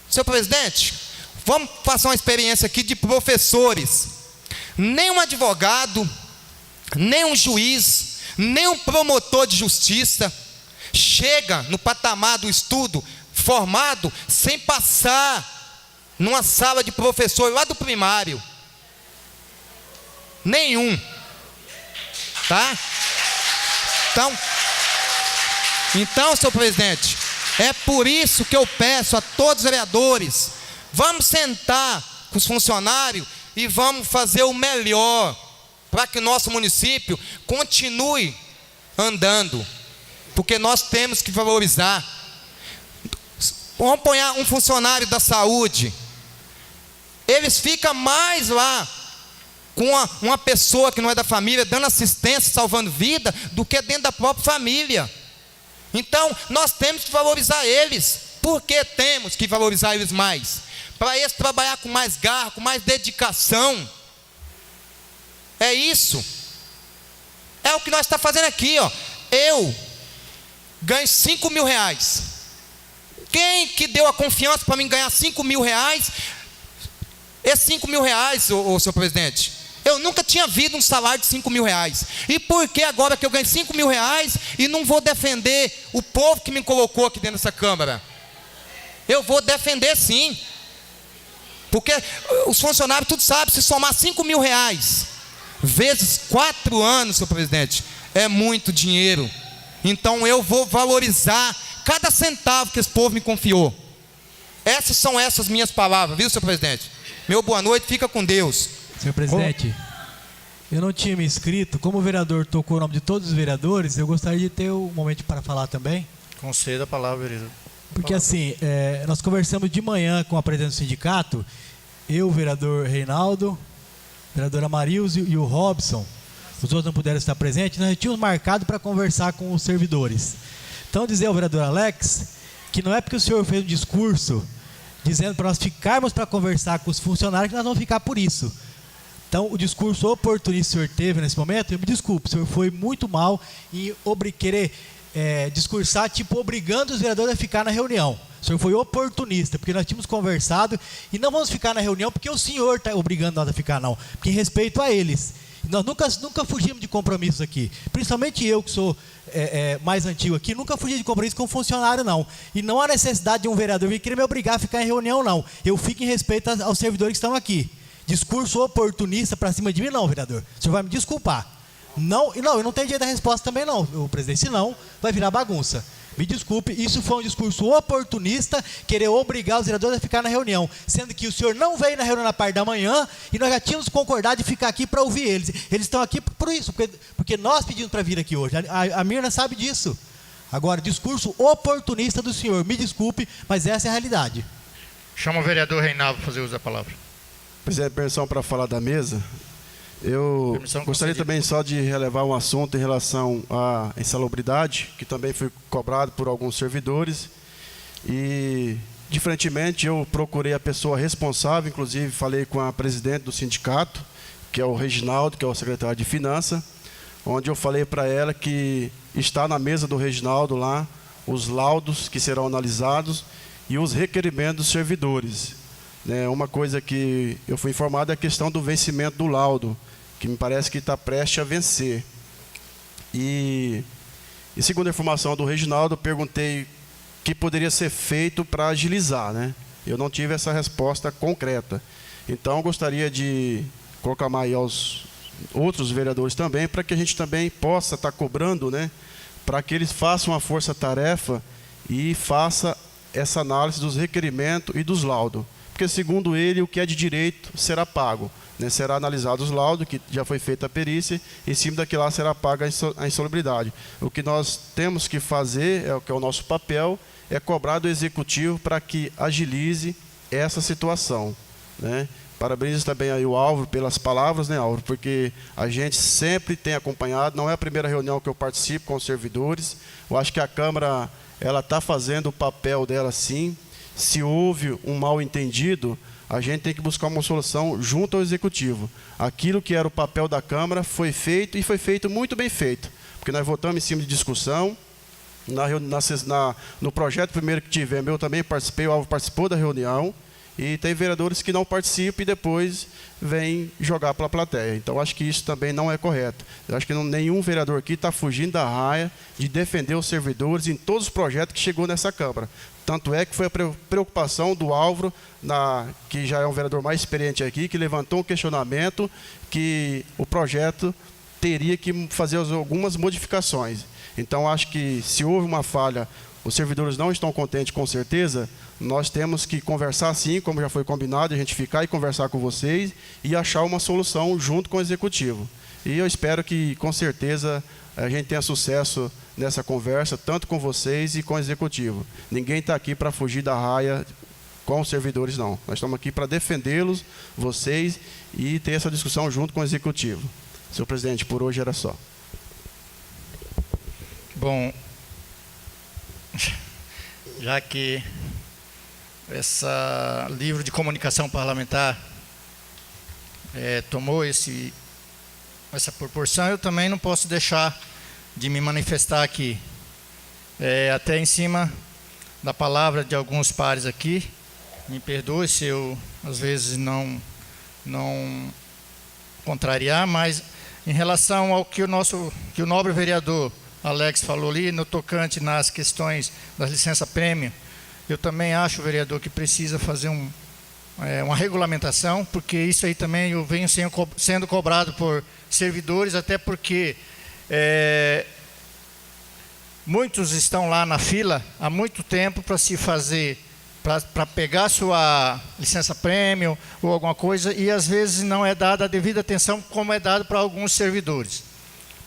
Senhor presidente, vamos passar uma experiência aqui de professores. Nem um advogado, nem um juiz, nem um promotor de justiça chega no patamar do estudo formado sem passar numa sala de professor lá do primário. Nenhum. Tá? Então, senhor presidente, é por isso que eu peço a todos os vereadores, vamos sentar com os funcionários e vamos fazer o melhor para que o nosso município continue andando, porque nós temos que valorizar. Vamos pôr um funcionário da saúde, eles ficam mais lá com uma pessoa que não é da família, dando assistência, salvando vida, do que dentro da própria família. Então, nós temos que valorizar eles. Por que temos que valorizar eles mais? Para eles trabalhar com mais garra, com mais dedicação. É isso. É o que nós estamos fazendo aqui, ó. Eu ganho 5 mil reais. Quem que deu a confiança para mim ganhar 5 mil reais? Esses 5 mil reais, senhor presidente, eu nunca tinha visto um salário de 5 mil reais. E por que agora que eu ganho 5 mil reais e não vou defender o povo que me colocou aqui dentro dessa Câmara? Eu vou defender sim. Porque os funcionários tudo sabem, se somar 5 mil reais vezes 4 anos, senhor presidente, é muito dinheiro. Então eu vou valorizar cada centavo que esse povo me confiou. Essas são essas minhas palavras, viu, senhor presidente? Meu boa noite, fica com Deus. Senhor presidente, eu não tinha me inscrito. Como o vereador tocou o nome de todos os vereadores, eu gostaria de ter um momento para falar também. Conceda a palavra, vereador. Porque assim, nós conversamos de manhã com a presidente do sindicato, eu, o vereador Reinaldo, a vereadora Marilza e o Robson, os outros não puderam estar presentes, nós tínhamos marcado para conversar com os servidores. Então, dizer ao vereador Alex que não é porque o senhor fez um discurso dizendo para nós ficarmos para conversar com os funcionários que nós vamos ficar por isso. Então, o discurso oportunista que o senhor teve nesse momento, eu me desculpe, o senhor foi muito mal em querer discursar, tipo, obrigando os vereadores a ficar na reunião. O senhor foi oportunista, porque nós tínhamos conversado e não vamos ficar na reunião porque o senhor está obrigando nós a ficar, não. Porque em respeito a eles. Nós nunca fugimos de compromissos aqui. Principalmente eu, que sou mais antigo aqui, nunca fugi de compromisso com funcionário, não. E não há necessidade de um vereador vir querer me obrigar a ficar em reunião, não. Eu fico em respeito aos servidores que estão aqui. Discurso oportunista para cima de mim, não, vereador. O senhor vai me desculpar. Não, eu não tenho direito à resposta também, não, o presidente. Senão, vai virar bagunça. Me desculpe, isso foi um discurso oportunista, querer obrigar os vereadores a ficar na reunião, sendo que o senhor não veio na reunião na parte da manhã e nós já tínhamos concordado de ficar aqui para ouvir eles. Eles estão aqui por isso, porque nós pedimos para vir aqui hoje. A Mirna sabe disso. Agora, discurso oportunista do senhor, me desculpe, mas essa é a realidade. Chama o vereador Reinaldo para fazer uso da palavra. Presidente, permissão para falar da mesa. Eu gostaria também só de relevar um assunto em relação à insalubridade, que também foi cobrado por alguns servidores. E, diferentemente, eu procurei a pessoa responsável, inclusive falei com a presidente do sindicato, que é o Reginaldo, que é o secretário de Finanças, onde eu falei para ela que está na mesa do Reginaldo lá os laudos que serão analisados e os requerimentos dos servidores. Uma coisa que eu fui informado é a questão do vencimento do laudo, que me parece que está prestes a vencer. E E segundo a informação do Reginaldo, eu perguntei o que poderia ser feito para agilizar, né? Eu não tive essa resposta concreta. Então, eu gostaria de proclamar aí aos outros vereadores também, para que a gente também possa estar cobrando, né? Para que eles façam a força-tarefa e faça essa análise dos requerimentos e dos laudos. Porque, segundo ele, o que é de direito será pago, né? Será analisado os laudos, que já foi feita a perícia, e em cima daquilo lá será paga a insalubridade. O que nós temos que fazer, o que é o nosso papel, é cobrar do Executivo para que agilize essa situação, né? Parabéns também aí o Álvaro pelas palavras, né, Álvaro? Porque a gente sempre tem acompanhado, não é a primeira reunião que eu participo com os servidores. Eu acho que a Câmara, ela está fazendo o papel dela sim. Se houve um mal-entendido, a gente tem que buscar uma solução junto ao Executivo. Aquilo que era o papel da Câmara foi feito, e foi feito muito bem feito. Porque nós votamos em cima de discussão. No projeto primeiro que tivemos, eu também participei, o Álvaro participou da reunião. E tem vereadores que não participam e depois vêm jogar para a plateia. Então, acho que isso também não é correto. Eu acho que nenhum vereador aqui está fugindo da raia de defender os servidores em todos os projetos que chegou nessa Câmara. Tanto é que foi a preocupação do Álvaro, que já é um vereador mais experiente aqui, que levantou um questionamento que o projeto teria que fazer algumas modificações. Então, acho que se houve uma falha, os servidores não estão contentes com certeza, nós temos que conversar sim, como já foi combinado, a gente ficar e conversar com vocês e achar uma solução junto com o Executivo. E eu espero que, com certeza, a gente tenha sucesso nessa conversa, tanto com vocês e com o Executivo. Ninguém está aqui para fugir da raia com os servidores, não. Nós estamos aqui para defendê-los, vocês, e ter essa discussão junto com o Executivo. Senhor presidente, por hoje era só. Bom, já que esse livro de comunicação parlamentar tomou essa proporção, eu também não posso deixar de me manifestar aqui, até em cima da palavra de alguns pares aqui. Me perdoe se eu às vezes não contrariar, mas em relação ao que o nobre vereador Alex falou ali, no tocante nas questões da licença-prêmio, eu também acho, vereador, que precisa fazer uma regulamentação, porque isso aí também eu venho sendo cobrado por servidores, até porque muitos estão lá na fila há muito tempo para se fazer, para pegar sua licença-prêmio ou alguma coisa, e às vezes não é dada a devida atenção como é dado para alguns servidores.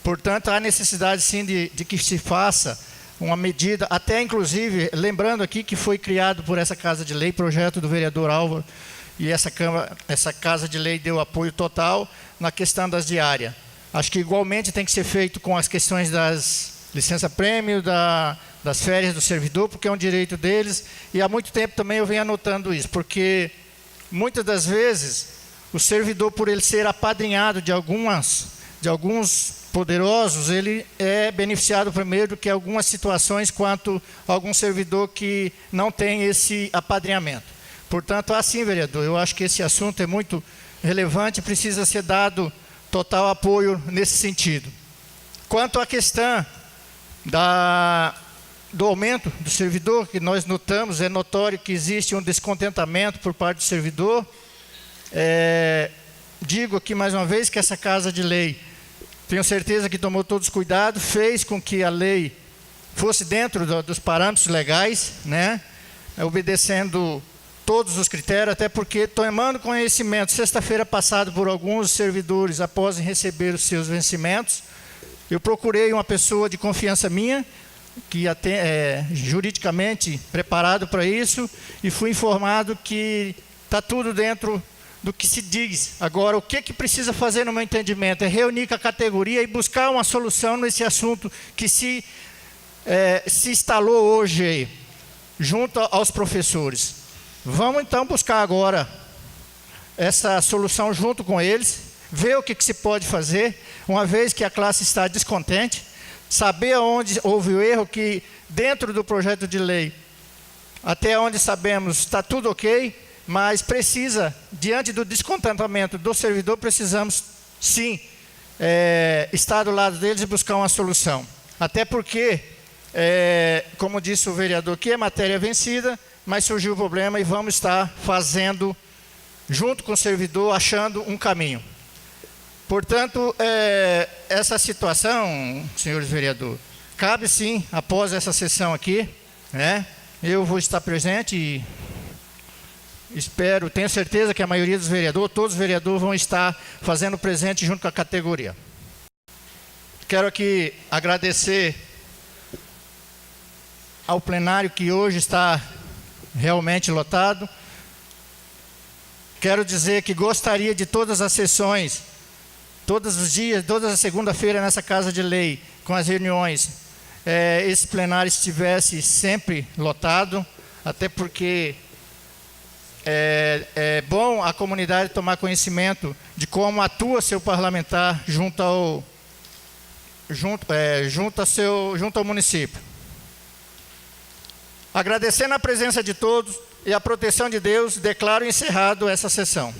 Portanto, há necessidade sim de que se faça uma medida, até inclusive, lembrando aqui que foi criado por essa Casa de Lei, projeto do vereador Álvaro, e essa Casa de Lei deu apoio total na questão das diárias. Acho que igualmente tem que ser feito com as questões das licença-prêmio, das férias do servidor, porque é um direito deles, e há muito tempo também eu venho anotando isso, porque muitas das vezes o servidor, por ele ser apadrinhado de alguns poderosos, ele é beneficiado primeiro do que algumas situações quanto a algum servidor que não tem esse apadrinhamento. Portanto, assim, vereador, eu acho que esse assunto é muito relevante e precisa ser dado total apoio nesse sentido. Quanto à questão do aumento do servidor, que nós notamos, é notório que existe um descontentamento por parte do servidor. Digo aqui mais uma vez que essa Casa de Lei, tenho certeza que tomou todos os cuidados, fez com que a lei fosse dentro dos parâmetros legais, né? Obedecendo todos os critérios, até porque, tomando conhecimento, sexta-feira passada, por alguns servidores, após receber os seus vencimentos, eu procurei uma pessoa de confiança minha, que é juridicamente preparado para isso, e fui informado que está tudo dentro do que se diz. Agora, o que precisa fazer, no meu entendimento, é reunir com a categoria e buscar uma solução nesse assunto que se instalou hoje aí, junto aos professores. Vamos então buscar agora essa solução junto com eles, ver o que se pode fazer, uma vez que a classe está descontente, saber onde houve o erro, que dentro do projeto de lei, até onde sabemos, está tudo ok, mas precisa, diante do descontentamento do servidor, precisamos sim estar do lado deles e buscar uma solução. Até porque, como disse o vereador, que é matéria vencida, mas surgiu o problema e vamos estar fazendo, junto com o servidor, achando um caminho. Portanto, essa situação, senhores vereadores, cabe sim, após essa sessão aqui, né? Eu vou estar presente e espero, tenho certeza que a maioria dos vereadores, todos os vereadores vão estar fazendo presente junto com a categoria. Quero aqui agradecer ao plenário que hoje está realmente lotado. Quero dizer que gostaria de todas as sessões, todos os dias, todas as segunda-feira nessa Casa de Lei, com as reuniões, esse plenário estivesse sempre lotado, até porque é bom a comunidade tomar conhecimento de como atua seu parlamentar junto ao município. Agradecendo a presença de todos e a proteção de Deus, declaro encerrado essa sessão.